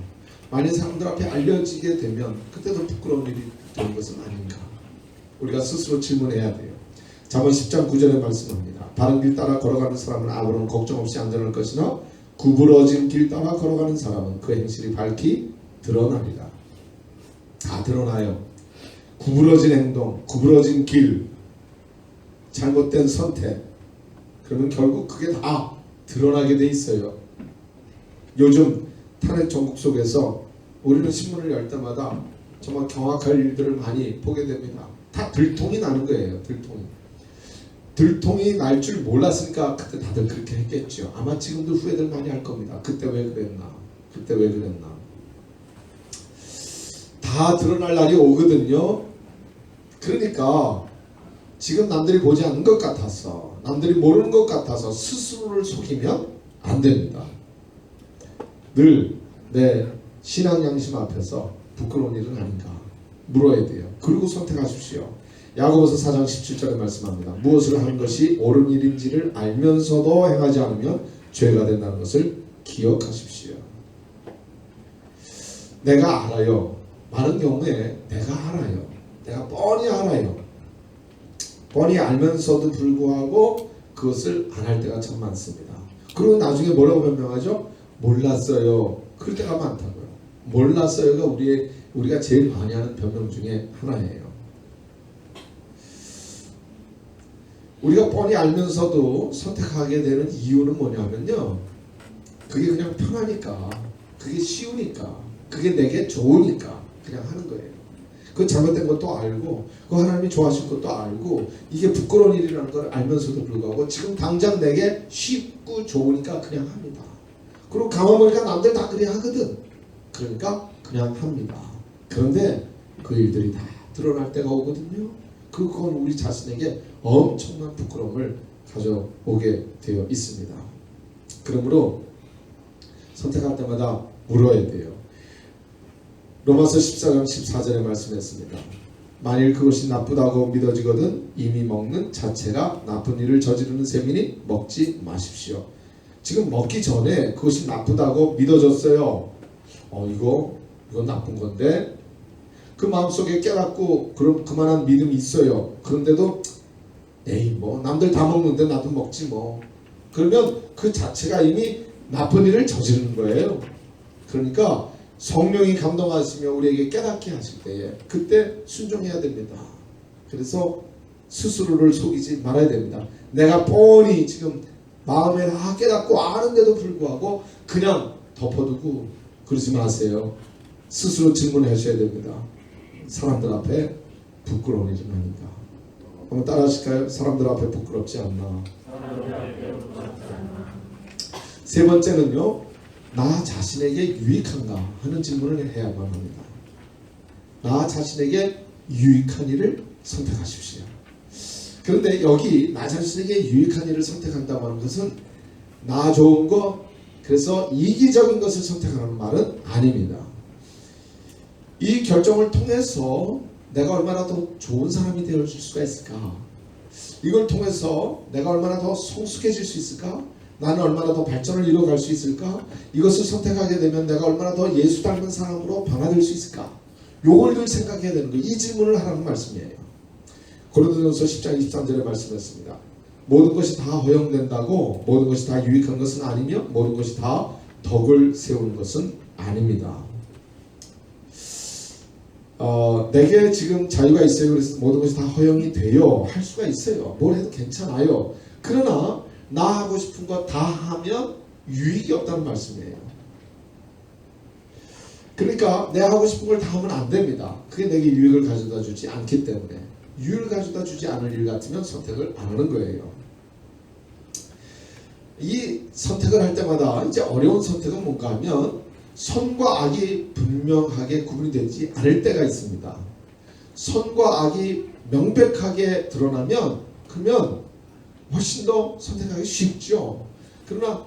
만약 사람들 앞에 알려지게 되면 그때도 부끄러운 일이 되는 것은 아닌가? 우리가 스스로 질문해야 돼요. 잠언 10장 9절에 말씀합니다. 바른 길 따라 걸어가는 사람은 아무런 걱정 없이 안전할 것이나 구부러진 길 따라 걸어가는 사람은 그 행실이 밝히 드러나리라. 다 드러나요. 구부러진 행동, 구부러진 길, 잘못된 선택, 그러면 결국 그게 다 드러나게 돼 있어요. 요즘 탄핵 전국 속에서 우리는 신문을 열 때마다 정말 경악할 일들을 많이 보게 됩니다. 다 들통이 나는 거예요. 들통이 날 줄 몰랐으니까 그때 다들 그렇게 했겠죠. 아마 지금도 후회들 많이 할 겁니다. 그때 왜 그랬나? 다 드러날 날이 오거든요. 그러니까 지금 남들이 보지 않는 것 같아서, 남들이 모르는 것 같아서 스스로를 속이면 안 됩니다. 늘 내 신앙 양심 앞에서 부끄러운 일은 아닌가 물어야 돼요. 그리고 선택하십시오. 야고보서 4장 17절에 말씀합니다. 무엇을 하는 것이 옳은 일인지를 알면서도 행하지 않으면 죄가 된다는 것을 기억하십시오. 내가 알아요. 많은 경우에 내가 알아요. 내가 뻔히 알아요. 뻔히 알면서도 불구하고 그것을 안 할 때가 참 많습니다. 그리고 나중에 뭐라고 변명하죠? 몰랐어요. 그럴 때가 많다고요. 몰랐어요가 우리가 제일 많이 하는 변명 중에 하나예요. 우리가 뻔히 알면서도 선택하게 되는 이유는 뭐냐면요, 그게 그냥 편하니까, 그게 쉬우니까, 그게 내게 좋으니까 그냥 하는 거예요. 그 잘못된 것도 알고, 그 하나님이 좋아하실 것도 알고, 이게 부끄러운 일이라는 걸 알면서도 불구하고 지금 당장 내게 쉽고 좋으니까 그냥 합니다. 그리고 가만 보니까 남들 다 그래 하거든. 그러니까 그냥 합니다. 그런데 그 일들이 다 드러날 때가 오거든요. 그건 우리 자신에게 엄청난 부끄러움을 가져오게 되어 있습니다. 그러므로 선택할 때마다 물어야 돼요. 로마서 14장 14절에 말씀했습니다. 만일 그것이 나쁘다고 믿어지거든 이미 먹는 자체가 나쁜 일을 저지르는 셈이니 먹지 마십시오. 지금 먹기 전에 그것이 나쁘다고 믿어졌어요. 이건 나쁜 건데, 그 마음속에 깨닫고 그럼 그만한 믿음이 있어요. 그런데도 에이 뭐 남들 다 먹는데 나도 먹지 뭐, 그러면 그 자체가 이미 나쁜 일을 저지르는 거예요. 그러니까 성령이 감동하시며 우리에게 깨닫게 하실 때에 그때 순종해야 됩니다. 그래서 스스로를 속이지 말아야 됩니다. 내가 뻔히 지금 마음에 다 깨닫고 아는데도 불구하고 그냥 덮어두고 그러지 마세요. 스스로 질문하셔야 됩니다. 사람들 앞에 부끄러운 일은 아닌가? 한번 따라 하실까요? 사람들 앞에 부끄럽지 않나? 세 번째는요, 나 자신에게 유익한가 하는 질문을 해야만 합니다. 나 자신에게 유익한 일을 선택하십시오. 그런데 여기 나 자신에게 유익한 일을 선택한다고 하는 것은 나 좋은 거, 그래서 이기적인 것을 선택하는 말은 아닙니다. 이 결정을 통해서 내가 얼마나 더 좋은 사람이 되어질 수가 있을까? 이걸 통해서 내가 얼마나 더 성숙해질 수 있을까? 나는 얼마나 더 발전을 이루어갈 수 있을까? 이것을 선택하게 되면 내가 얼마나 더 예수 닮은 사람으로 변화될 수 있을까? 요걸 늘 생각해야 되는 거예요. 이 질문을 하라는 말씀이에요. 고린도전서 10장 23절에 말씀했습니다. 모든 것이 다 허용된다고 모든 것이 다 유익한 것은 아니며 모든 것이 다 덕을 세우는 것은 아닙니다. 내게 지금 자유가 있어요. 그래서 모든 것이 다 허용이 돼요. 할 수가 있어요. 뭘 해도 괜찮아요. 그러나 나 하고 싶은 거 다 하면 유익이 없다는 말씀이에요. 그러니까 내가 하고 싶은 걸 다 하면 안 됩니다. 그게 내게 유익을 가져다 주지 않기 때문에. 유익을 가져다 주지 않을 일 같으면 선택을 안 하는 거예요. 이 선택을 할 때마다 이제 어려운 선택은 뭔가 하면 선과 악이 분명하게 구분이 되지 않을 때가 있습니다. 선과 악이 명백하게 드러나면 그러면 훨씬 더 선택하기 쉽죠. 그러나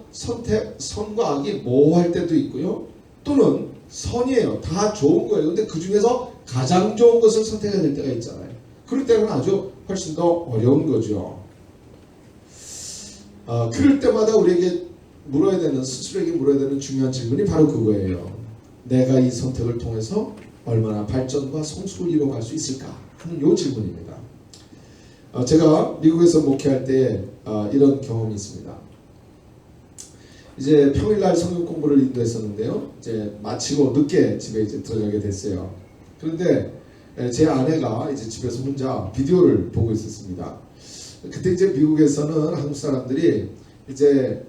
선과 악이 모호할 때도 있고요. 또는 선이에요. 다 좋은 거예요. 근데 그 중에서 가장 좋은 것을 선택해야 될 때가 있잖아요. 그럴 때는 아주 훨씬 더 어려운 거죠. 그럴 때마다 우리에게 물어야 되는, 스스로에게 물어야 되는 중요한 질문이 바로 그거예요. 내가 이 선택을 통해서 얼마나 발전과 성숙을 이루어갈 수 있을까 하는 이 질문입니다. 제가 미국에서 목회할 때 이런 경험이 있습니다. 이제 평일날 성경 공부를 인도했었는데요. 이제 마치고 늦게 집에 이제 들어가게 됐어요. 그런데 제 아내가 이제 집에서 혼자 비디오를 보고 있었습니다. 그때 이제 미국에서는 한국 사람들이 이제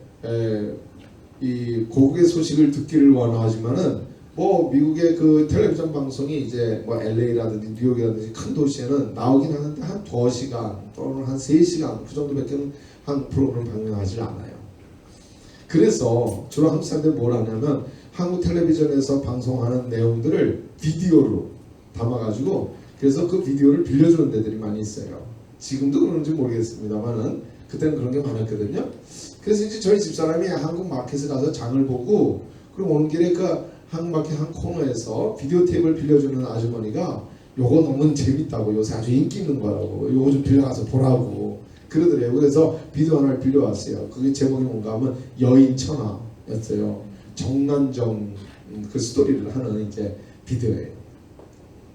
이 고국의 소식을 듣기를 원하지만은 뭐 미국의 그 텔레비전 방송이 이제 뭐 LA라든지 뉴욕이라든지 큰 도시에는 나오긴 하는데 한 2시간 또는 한 3시간 그 정도밖에 한 프로그램을 방영하지 않아요. 그래서 주로 한국 사람들이 뭘 하냐면 한국 텔레비전에서 방송하는 내용들을 비디오로 담아가지고 그래서 그 비디오를 빌려주는 데들이 많이 있어요. 지금도 그런지 모르겠습니다만은 그때는 그런 게 많았거든요. 그래서 이제 저희 집사람이 한국 마켓에 가서 장을 보고 그럼 오는 길에 그 한국마켓 한 코너에서 비디오 테이프를 빌려주는 아주머니가 요거 너무 재밌다고, 요새 아주 인기 있는 거라고, 요거 좀 빌려가서 보라고 그러더래요. 그래서 비디오 하나를 빌려왔어요. 그게 제목이 뭔가 하면 여인천하였어요. 정난정 그 스토리를 하는 이제 비디오예요.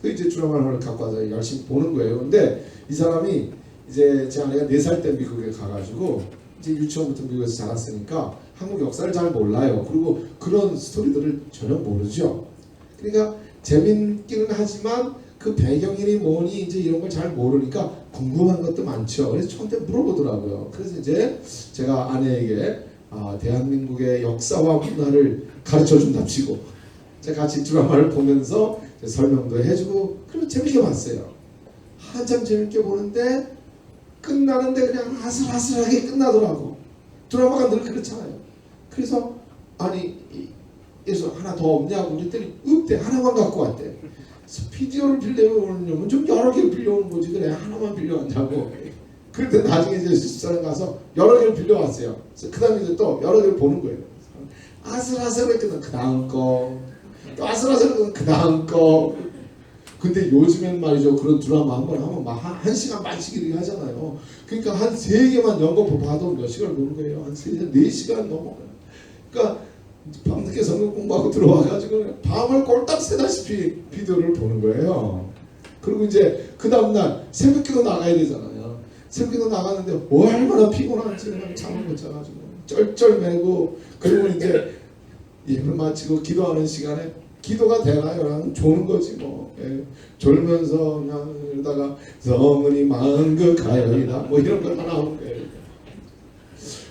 그 이제 드라마를 갖고 와서 열심히 보는 거예요. 근데 이 사람이 이제 제 아내가 4살 때 미국에 가가지고 이제 유치원부터 미국에서 자랐으니까 한국 역사를 잘 몰라요. 그리고 그런 스토리들을 전혀 모르죠. 그러니까 재밌기는 하지만 그 배경이니 뭐니 이제 이런 걸 잘 모르니까 궁금한 것도 많죠. 그래서 저한테 물어보더라고요. 그래서 이제 제가 아내에게 대한민국의 역사와 문화를 가르쳐 준답시고 제가 같이 드라마를 보면서 설명도 해주고 그리고 재밌게 봤어요. 한참 재밌게 보는데 끝나는데 그냥 아슬아슬하게 끝나더라고. 드라마가 늘 그렇잖아요. 그래서 아니 그래서 하나 더 없냐고 그랬더니 없대. 하나만 갖고 왔대. 그래서 비디오를 빌려오려면 좀 여러 개 빌려오는 거지. 그래 하나만 빌려왔냐고. 그런데 나중에 이제 집사람 가서 여러 개를 빌려왔어요. 그래서 그 다음에 이제 또 여러 개를 보는 거예요. 아슬아슬했거든. 그 다음 거. 또 아슬아슬했거든. 그 다음 거. 근데 요즘엔 말이죠. 그런 드라마 한 번 하면 막 한 시간 반씩 이렇게 하잖아요. 그러니까 한 3개만 연거 봐도 몇 시간 보는 거예요. 한 4시간 넘어가요. 그러니까 밤늦게 성경 공부하고 들어와가지고 밤을 꼴딱 새다시피 비디오를 보는 거예요. 그리고 이제 그 다음날 새벽기도 나가야 되잖아요. 새벽기도 나가는데 얼마나 피곤한지 잠을 못 자가지고 쩔쩔매고 그리고 이제 예배 마치고 기도하는 시간에 기도가 되나요? 그냥 조는 거지 뭐. 예. 졸면서 그냥 이러다가 성은이 만극하여이다 뭐 이런 거 하나 나오는 거예요.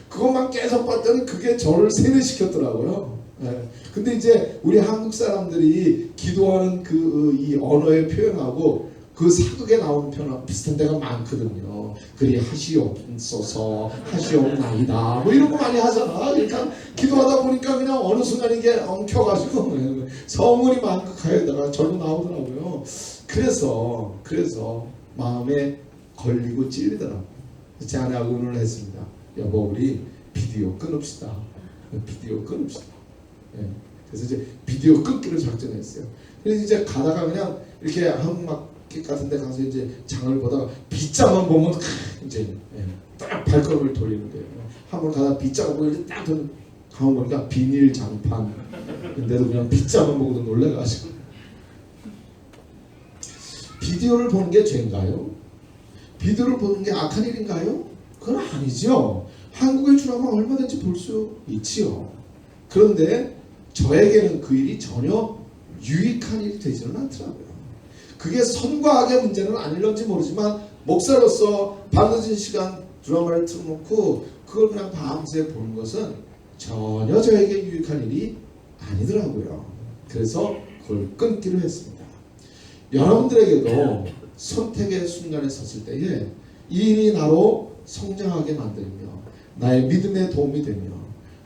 그것만 계속 봤더니 그게 저를 세뇌시켰더라고요. 예. 근데 이제 우리 한국 사람들이 기도하는 그 이 언어의 표현하고 그 사극에 나오는 표현하고 비슷한 데가 많거든요. 그리 하시옵소서, 하시옵나이다 뭐 이런 거 많이 하잖아. 그러니까 기도하다 보니까 그냥 어느 순간 이게 엉켜가지고 성은이 만극하여다가 절로 나오더라고요. 그래서 마음에 걸리고 찔리더라고요. 제 아내하고 의논을 했습니다. 여보 우리 비디오 끊읍시다. 비디오 끊읍시다. 예. 그래서 이제 비디오 끊기로 작정했어요. 그래서 이제 가다가 그냥 이렇게 한국마켓 같은 데 가서 이제 장을 보다가 빗자만 보면 이제 딱 발걸음을 돌리는 거예요. 한번 가다 빗자가 보이는데 딱 가만 보니까 비닐 장판 근데도 그냥 빗자만 보고도 놀래가지고 비디오를 보는 게 죄인가요? 비디오를 보는 게 악한 일인가요? 그건 아니죠. 한국의 드라마 얼마든지 볼 수 있지요. 그런데 저에게는 그 일이 전혀 유익한 일이 되지는 않더라고요. 그게 선과 악의 문제는 아닐런지 모르지만 목사로서 밤늦은 시간 드라마를 틀어놓고 그걸 그냥 밤새 보는 것은 전혀 저에게 유익한 일이 아니더라고요. 그래서 그걸 끊기로 했습니다. 여러분들에게도 선택의 순간에 섰을 때에 이 일이 나로 성장하게 만들며 나의 믿음에 도움이 되며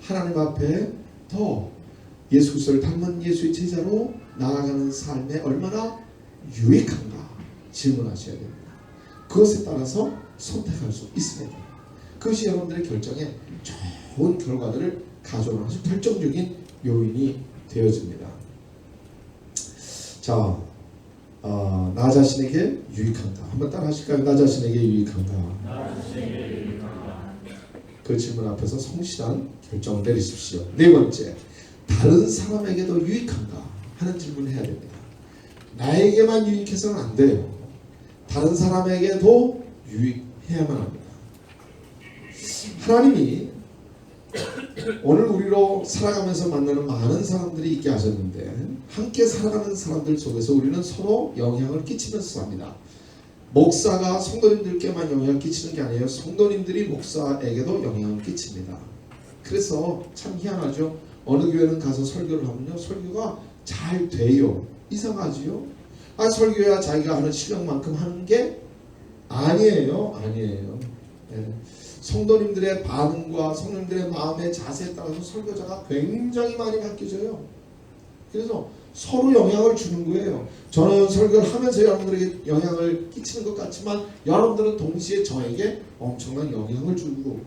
하나님 앞에 더 예수 그리스도를 닮은 예수의 제자로 나아가는 삶에 얼마나 유익한가 질문하셔야 됩니다. 그것에 따라서 선택할 수 있어야 됩니다. 그것이 여러분들의 결정에 좋은 결과들을 가져오는 아주 결정적인 요인이 되어집니다. 자, 나 자신에게 유익한가? 한번 따라 하실까요? 나 자신에게 유익한가? 그 질문 앞에서 성실한 결정을 내리십시오. 네 번째, 다른 사람에게도 유익한가 하는 질문을 해야 됩니다. 나에게만 유익해서는 안 돼요. 다른 사람에게도 유익해야만 합니다. 하나님이 오늘 우리로 살아가면서 만나는 많은 사람들이 있게 하셨는데 함께 살아가는 사람들 속에서 우리는 서로 영향을 끼치면서 삽니다. 목사가 성도님들께만 영향을 끼치는 게 아니에요. 성도님들이 목사에게도 영향을 끼칩니다. 그래서 참 희한하죠. 어느 교회는 가서 설교를 하면요, 설교가 잘 돼요. 이상하지요? 설교야 자기가 하는 실력만큼 하는 게 아니에요. 네. 성도님들의 반응과 성도님들의 마음의 자세에 따라서 설교자가 굉장히 많이 바뀌어져요. 그래서 서로 영향을 주는 거예요. 저는 설교를 하면서 여러분들에게 영향을 끼치는 것 같지만 여러분들은 동시에 저에게 엄청난 영향을 주고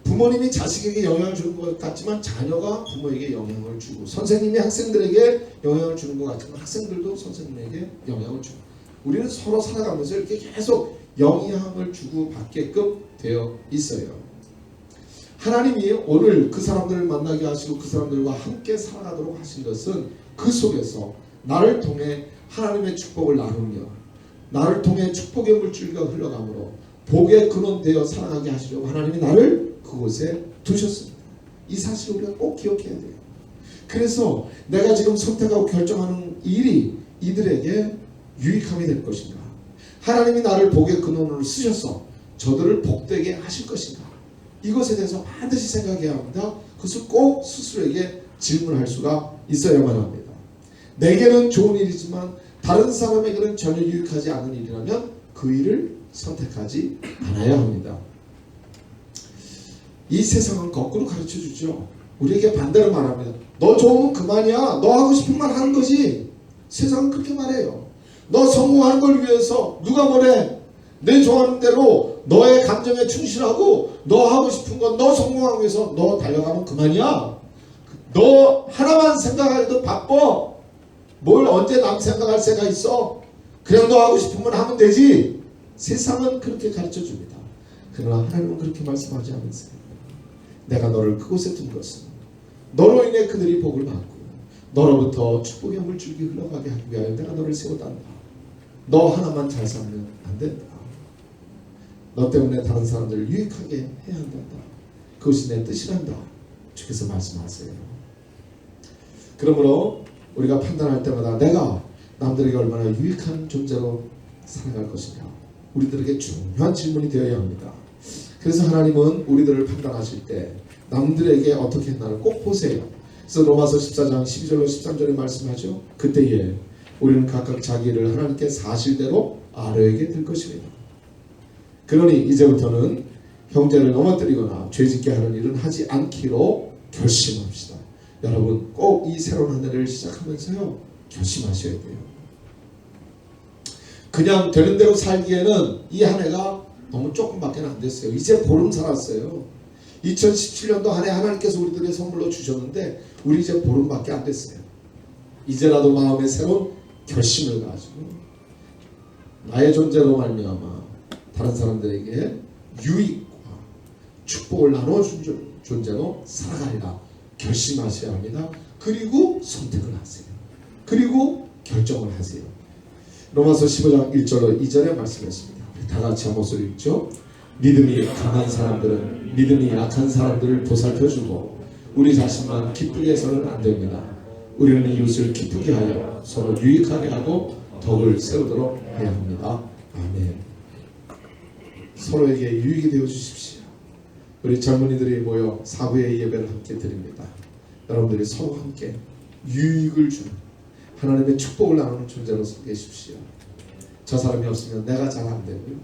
부모님이 자식에게 영향을 주는 것 같지만 자녀가 부모에게 영향을 주고, 선생님이 학생들에게 영향을 주는 것 같지만 학생들도 선생님에게 영향을 주고, 우리는 서로 살아가면서 이렇게 계속 영향을 주고 받게끔 되어 있어요. 하나님이 오늘 그 사람들을 만나게 하시고 그 사람들과 함께 살아가도록 하신 것은 그 속에서 나를 통해 하나님의 축복을 나누며 나를 통해 축복의 물줄기가 흘러가므로 복의 근원되어 살아가게 하시려고 하나님이 나를 그곳에 두셨습니다. 이 사실을 우리가 꼭 기억해야 돼요. 그래서 내가 지금 선택하고 결정하는 일이 이들에게 유익함이 될 것인가, 하나님이 나를 복의 근원으로 쓰셔서 저들을 복되게 하실 것인가, 이것에 대해서 반드시 생각해야 합니다. 그것을 꼭 스스로에게 질문할 수가 있어야만 합니다. 내게는 좋은 일이지만 다른 사람에게는 전혀 유익하지 않은 일이라면 그 일을 선택하지 않아야 합니다. 이 세상은 거꾸로 가르쳐주죠. 우리에게 반대로 말합니다. 너 좋으면 그만이야. 너 하고 싶은 말 하는 거지. 세상은 그렇게 말해요. 너 성공하는 걸 위해서 누가 뭐래? 내 좋아하는 대로 너의 감정에 충실하고 너 하고 싶은 건 너 성공하기 위해서 너 달려가면 그만이야. 너 하나만 생각해도 바빠. 뭘 언제 남 생각할 새가 있어? 그냥 너 하고 싶으면 하면 되지. 세상은 그렇게 가르쳐줍니다. 그러나 하나님은 그렇게 말씀하지 않으세요. 내가 너를 그곳에 둔 것은 너로 인해 그들이 복을 받고 너로부터 축복의 물줄기 흘러가게 하기 위하여 내가 너를 세웠단다. 너 하나만 잘 살면 안 된다. 너 때문에 다른 사람들을 유익하게 해야 한다. 그것이 내 뜻이란다. 주께서 말씀하세요. 그러므로 우리가 판단할 때마다 내가 남들에게 얼마나 유익한 존재로 살아갈 것인가, 우리들에게 중요한 질문이 되어야 합니다. 그래서 하나님은 우리들을 판단하실 때 남들에게 어떻게 했나를 꼭 보세요. 그래서 로마서 14장 12절로 13절에 말씀하죠. 그때에 우리는 각각 자기 일을 하나님께 사실대로 아뢰게 될 것입니다. 그러니 이제부터는 형제를 넘어뜨리거나 죄짓게 하는 일은 하지 않기로 결심합시다. 여러분 꼭 이 새로운 한 해를 시작하면서요 결심하셔야 돼요. 그냥 되는 대로 살기에는 이 한 해가 너무 조금밖에 안 됐어요. 이제 보름 살았어요. 2017년도 한 해 하나님께서 우리들에게 선물로 주셨는데 우리 이제 보름밖에 안 됐어요. 이제라도 마음의 새로운 결심을 가지고 나의 존재로 말미암아 다른 사람들에게 유익과 축복을 나눠준 존재로 살아가리라 결심하셔야 합니다. 그리고 선택을 하세요. 그리고 결정을 하세요. 로마서 15장 1절로 2절에 말씀했습니다. 다 같이 한 목소리 읽죠. 믿음이 강한 사람들은 믿음이 약한 사람들을 보살펴주고 우리 자신만 기쁘게 해서는 안 됩니다. 우리는 이웃을 기쁘게 하여 서로 유익하게 하고 덕을 세우도록 해야 합니다. 아멘. 서로에게 유익이 되어 주십시오. 우리 젊은이들이 모여 사부의 예배를 함께 드립니다. 여러분들이 서로 함께 유익을 주는 하나님의 축복을 나누는 존재로 서 계십시오. 저 사람이 없으면 내가 잘 안 되고요.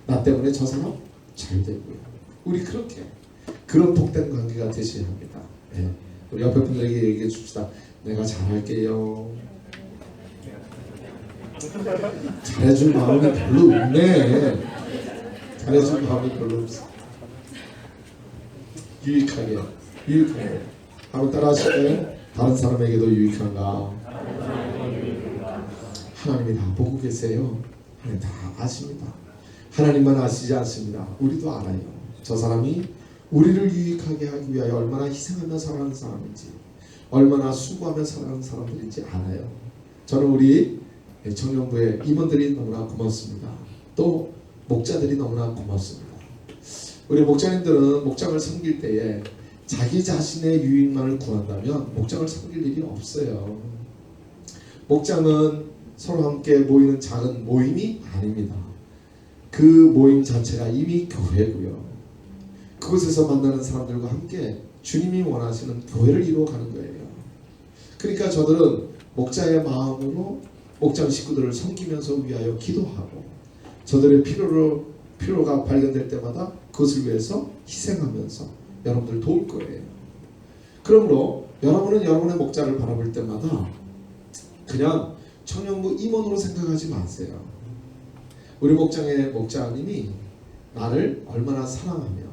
나 때문에 저 사람 잘 되고요. 우리 그렇게 그런 복된 관계가 되셔야 합니다. 네. 우리 옆에 분들에게 얘기해 줍시다. 내가 잘할게요. 잘해줄 마음이 별로 없네. 잘해줄 마음이 별로 없어. 유익하게 한번 따라 하실까요? 다른 사람에게도 유익한가? 하나님이 다 보고 계세요. 하나님 다 아십니다. 하나님만 아시지 않습니다. 우리도 알아요. 저 사람이 우리를 유익하게 하기 위하여 얼마나 희생하며 살아가는 사람인지, 얼마나 수고하며 살아가는 사람들인지 알아요. 저는 우리 청년부의 임원들이 너무나 고맙습니다. 또 목자들이 너무나 고맙습니다. 우리 목자님들은 목장을 섬길 때에 자기 자신의 유익만을 구한다면 목장을 섬길 일이 없어요. 목장은 서로 함께 모이는 작은 모임이 아닙니다. 그 모임 자체가 이미 교회고요. 그곳에서 만나는 사람들과 함께 주님이 원하시는 교회를 이루어가는 거예요. 그러니까 저들은 목자의 마음으로 목장 식구들을 섬기면서 위하여 기도하고 저들의 필요가 발견될 때마다 그것을 위해서 희생하면서 여러분들 도울 거예요. 그러므로 여러분은 여러분의 목자를 바라볼 때마다 그냥 청년부 임원으로 생각하지 마세요. 우리 목장의 목자님이 나를 얼마나 사랑하며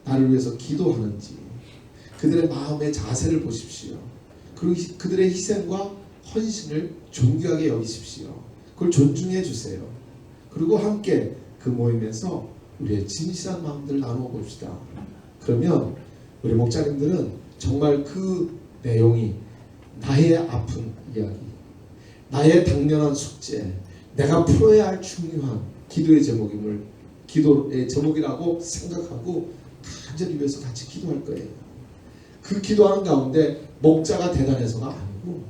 나를 위해서 기도하는지 그들의 마음의 자세를 보십시오. 그리고 그들의 희생과 헌신을 존귀하게 여기십시오. 그걸 존중해 주세요. 그리고 함께 그 모임에서 우리의 진실한 마음들을 나누어 봅시다. 그러면 우리 목자님들은 정말 그 내용이 나의 아픈 이야기, 나의 당면한 숙제, 내가 풀어야 할 중요한 기도의 제목이라고 생각하고 간절히 위해서 같이 기도할 거예요. 그 기도하는 가운데 목자가 대단해서가 아니고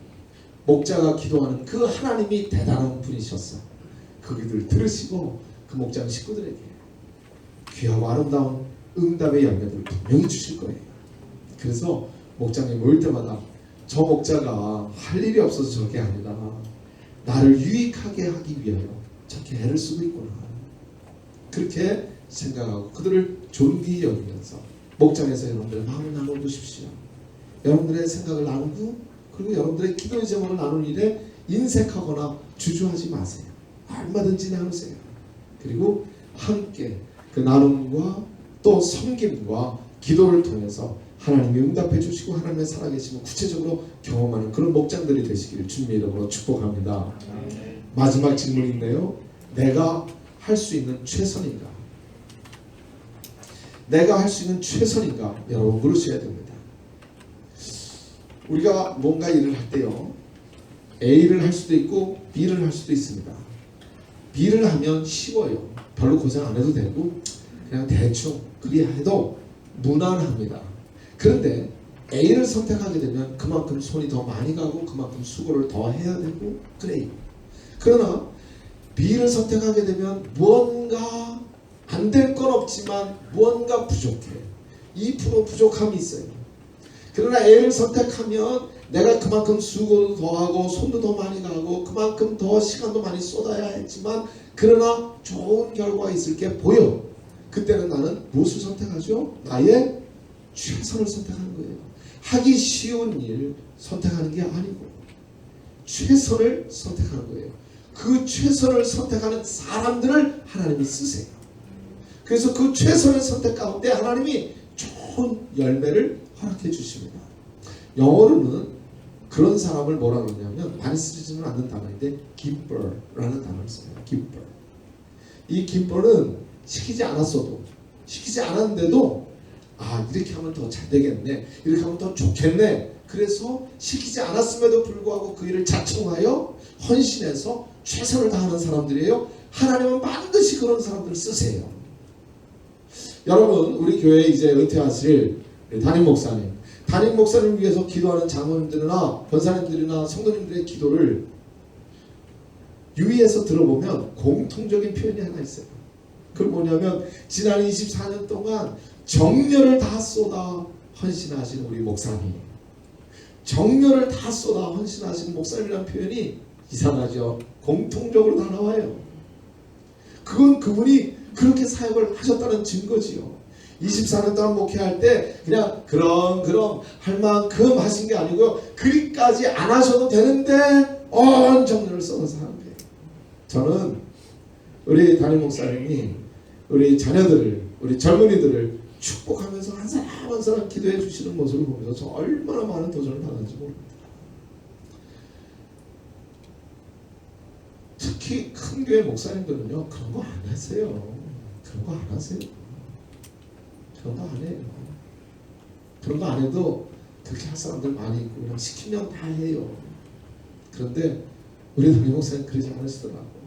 목자가 기도하는 그 하나님이 대단한 분이셨어. 그 기도를 들으시고 그 목자는 식구들에게 귀하고 아름다운 응답의 열매들을 분명히 주실 거예요. 그래서 목장에 모일 때마다 저 목자가 할 일이 없어서 저게 아니라 나를 유익하게 하기 위하여 저렇게 애를 쓰고 있구나, 그렇게 생각하고 그들을 존귀히 여기면서 목장에서 여러분들의 마음을 나눠보십시오. 여러분들의 생각을 나누고 그리고 여러분들의 기도의 제목을 나누는 일에 인색하거나 주저하지 마세요. 얼마든지 나누세요. 그리고 함께 그 나눔과 또 섬김과 기도를 통해서 하나님이 응답해 주시고 하나님의 살아계심을 구체적으로 경험하는 그런 목장들이 되시기를 주님의 이름으로 축복합니다. 마지막 질문이 있네요. 내가 할 수 있는 최선인가? 내가 할 수 있는 최선인가? 여러분 물으셔야 됩니다. 우리가 뭔가 일을 할 때요, A를 할 수도 있고 B를 할 수도 있습니다. B를 하면 쉬워요. 별로 고생 안 해도 되고 그냥 대충 그리 해도 무난합니다. 그런데 A를 선택하게 되면 그만큼 손이 더 많이 가고 그만큼 수고를 더 해야 되고 그래요. 그러나 B를 선택하게 되면 무언가 안 될 건 없지만 무언가 부족해. 2% 부족함이 있어요. 그러나 A를 선택하면 내가 그만큼 수고도 더 하고 손도 더 많이 가고 그만큼 더 시간도 많이 쏟아야 했지만 그러나 좋은 결과가 있을 게 보여. 그때는 나는 무엇을 선택하죠? 나의 최선을 선택하는 거예요. 하기 쉬운 일 선택하는 게 아니고 최선을 선택하는 거예요. 그 최선을 선택하는 사람들을 하나님이 쓰세요. 그래서 그 최선의 선택 가운데 하나님이 좋은 열매를 허락해 주십니다. 영어로는 그런 사람을 뭐라 그러냐면 많이 쓰지는 않는 단어인데 기뻐라는 단어를 써요. 기뻐. 이 기뻐는 시키지 않았는데도 이렇게 하면 더 잘 되겠네, 이렇게 하면 더 좋겠네, 그래서 시키지 않았음에도 불구하고 그 일을 자청하여 헌신해서 최선을 다하는 사람들이에요. 하나님은 반드시 그런 사람들을 쓰세요. 여러분, 우리 교회에 이제 은퇴하실 담임 목사님을 위해서 기도하는 장로님들이나 권사님들이나 성도님들의 기도를 유의해서 들어보면 공통적인 표현이 하나 있어요. 그건 뭐냐면 지난 24년 동안 정열을 다 쏟아 헌신하신 우리 목사님, 정열을 다 쏟아 헌신하신 목사님이라는 표현이 이상하죠. 공통적으로 다 나와요. 그건 그분이 그렇게 사역을 하셨다는 증거지요. 24년 동안 목회할 때 그냥 그럼 할 만큼 하신 게 아니고요, 그리까지 안 하셔도 되는데 온 정열을 쏟아서 하는 거예요. 저는 우리 담임 목사님이 우리 자녀들을, 우리 젊은이들을 축복하면서 한 사람 한 사람 기도해 주시는 모습을 보면서 저 얼마나 많은 도전을 받았는지 모릅니다. 특히 큰 교회 목사님들은요, 그런 거 안 하세요. 그런 거 안 하세요. 그런 거 안 해요. 그런 거 안 해도 그렇게 할 사람들 많이 있고 그냥 시키면 다 해요. 그런데 우리 담임 목사님 그러지 않으시더라고.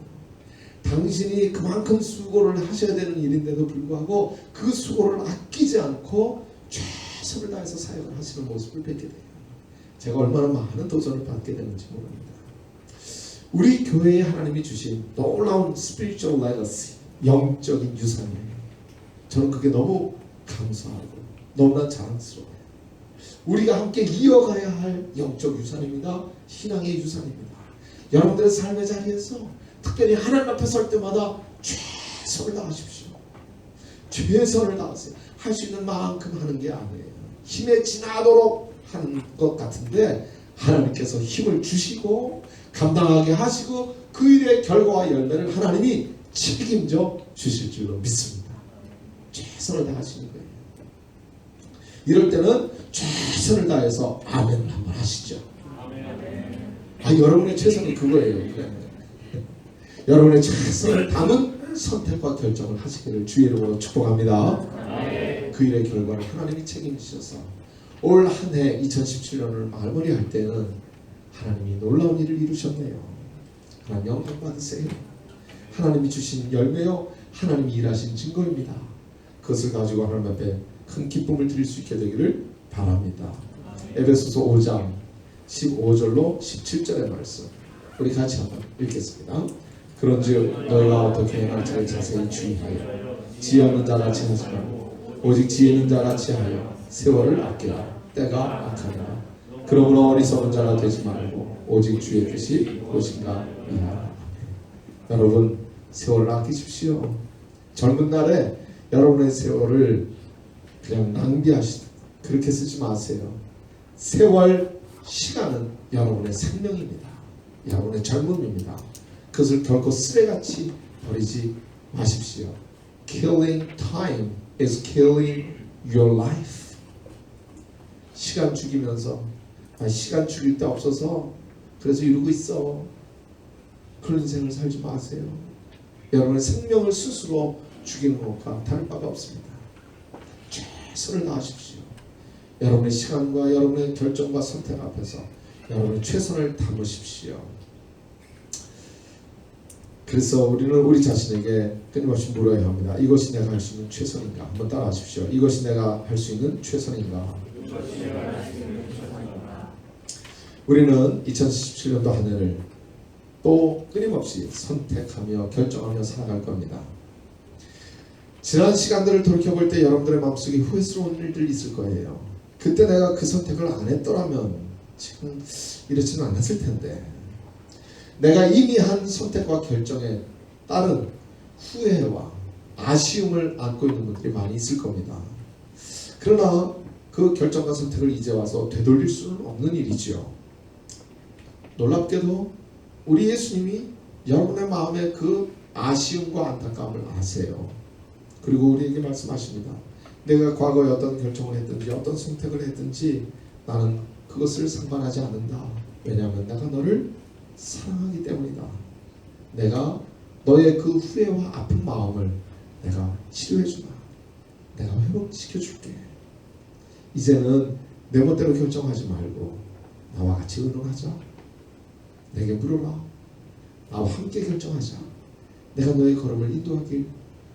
당신이 그만큼 수고를 하셔야 되는 일인데도 불구하고 그 수고를 아끼지 않고 최선을 다해서 사역을 하시는 모습을 뵙게 돼요. 제가 얼마나 많은 도전을 받게 되는지 모릅니다. 우리 교회에 하나님이 주신 놀라운 spiritual legacy, 영적인 유산이에요. 저는 그게 너무 감사하고 너무나 자랑스러워요. 우리가 함께 이어가야 할 영적 유산입니다. 신앙의 유산입니다. 여러분들의 삶의 자리에서 특별히 하나님 앞에 설 때마다 최선을 다하십시오. 최선을 다하세요. 할 수 있는 만큼 하는 게 아니에요. 힘에 지나도록 하는 것 같은데 하나님께서 힘을 주시고 감당하게 하시고 그 일의 결과와 열매를 하나님이 책임져 주실 줄로 믿습니다. 최선을 다하시는 거예요. 이럴 때는 최선을 다해서 아멘 한번 하시죠. 여러분의 최선이 그거예요. 여러분의 최선을 담은 선택과 결정을 하시기를 주의 이름으로 축복합니다. 그 일의 결과를 하나님이 책임지셔서 올 한 해 2017년을 마무리할 때는 하나님이 놀라운 일을 이루셨네요. 하나님 영광 받으세요. 하나님이 주신 열매요, 하나님이 일하신 증거입니다. 그것을 가지고 하나님 앞에 큰 기쁨을 드릴 수 있게 되기를 바랍니다. 에베소서 5장 15절로 17절의 말씀 우리 같이 한번 읽겠습니다. 그런즉 너희가 어떻게 행할지를 자세히 주의하여 지혜 없는 자같이 하지 말고 오직 지혜 있는 자같이 하여 세월을 아끼라. 때가 악하니라. 그러므로 어리석은 자가 되지 말고 오직 주의 뜻이 무엇인가 이하라. 여러분, 세월을 아끼십시오. 젊은 날에 여러분의 세월을 그냥 그렇게 쓰지 마세요. 세월, 시간은 여러분의 생명입니다. 여러분의 젊음입니다. 그것을 결코 쓰레같이 버리지 마십시오. Killing time is killing your life. 시간 죽이면서 시간 죽일 데 없어서 그래서 이러고 있어. 그런 인생을 살지 마세요. 여러분의 생명을 스스로 죽이는 것과 다를 바가 없습니다. 최선을 다하십시오. 여러분의 시간과 여러분의 결정과 선택 앞에서 여러분의 최선을 담으십시오. 그래서 우리는 우리 자신에게 끊임없이 물어야 합니다. 이것이 내가 할 수 있는 최선인가? 한번 따라하십시오. 이것이 내가 할 수 있는 최선인가? 우리는 2017년도 한 해를 또 끊임없이 선택하며 결정하며 살아갈 겁니다. 지난 시간들을 돌이켜볼 때 여러분들의 마음속에 후회스러운 일들이 있을 거예요. 그때 내가 그 선택을 안 했더라면 지금 이렇지는 않았을 텐데, 내가 이미 한 선택과 결정에 따른 후회와 아쉬움을 안고 있는 분들이 많이 있을 겁니다. 그러나 그 결정과 선택을 이제 와서 되돌릴 수는 없는 일이죠. 놀랍게도 우리 예수님이 여러분의 마음의 그 아쉬움과 안타까움을 아세요. 그리고 우리에게 말씀하십니다. 내가 과거에 어떤 결정을 했든지 어떤 선택을 했든지 나는 그것을 상관하지 않는다. 왜냐하면 내가 너를 사랑하기 때문이다. 내가 너의 그 후회와 아픈 마음을 내가 치료해주마. 내가 회복시켜줄게. 이제는 내 멋대로 결정하지 말고 나와 같이 의논하자. 내게 물어라. 나와 함께 결정하자. 내가 너의 걸음을 인도하길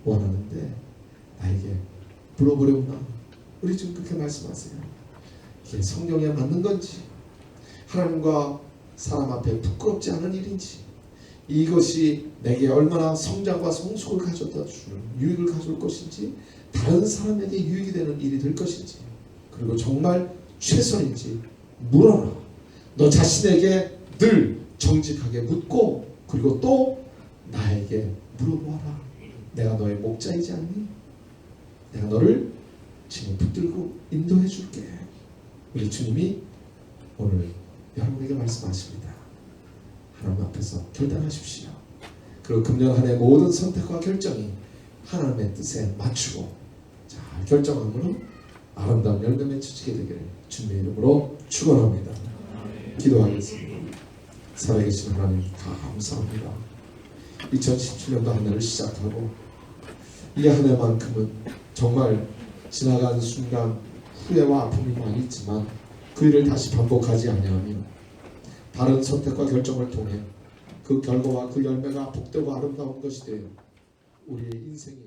원하는데 나에게 물어보려구나. 우리 지금 그렇게 말씀하세요. 이게 성경에 맞는 건지, 하나님과 사람 앞에 부끄럽지 않은 일인지, 이것이 내게 얼마나 성장과 성숙을 가져다 주는 유익을 가져올 것인지, 다른 사람에게 유익이 되는 일이 될 것인지, 그리고 정말 최선인지 물어라. 너 자신에게 늘 정직하게 묻고, 그리고 또 나에게 물어보아라. 내가 너의 목자이지 않니? 내가 너를 지금 붙들고 인도해 줄게. 우리 주님이 오늘 여러분에게 말씀하십니다. 하나님 앞에서 결단하십시오. 그리고 금년 한 해 모든 선택과 결정이 하나님의 뜻에 맞추고 잘 결정함으로 아름다운 열매 맺히게 되기를 주님의 이름으로 축원합니다. 기도하겠습니다. 살아계신 하나님 감사합니다. 2017년도 한 해를 시작하고 이 한 해만큼은 정말 지나간 순간 후회와 아픔이 많이 있지만 그 일을 다시 반복하지 아니하며 다른 선택과 결정을 통해 그 결과와 그 열매가 복되고 아름다운 것이 되어 우리의 인생이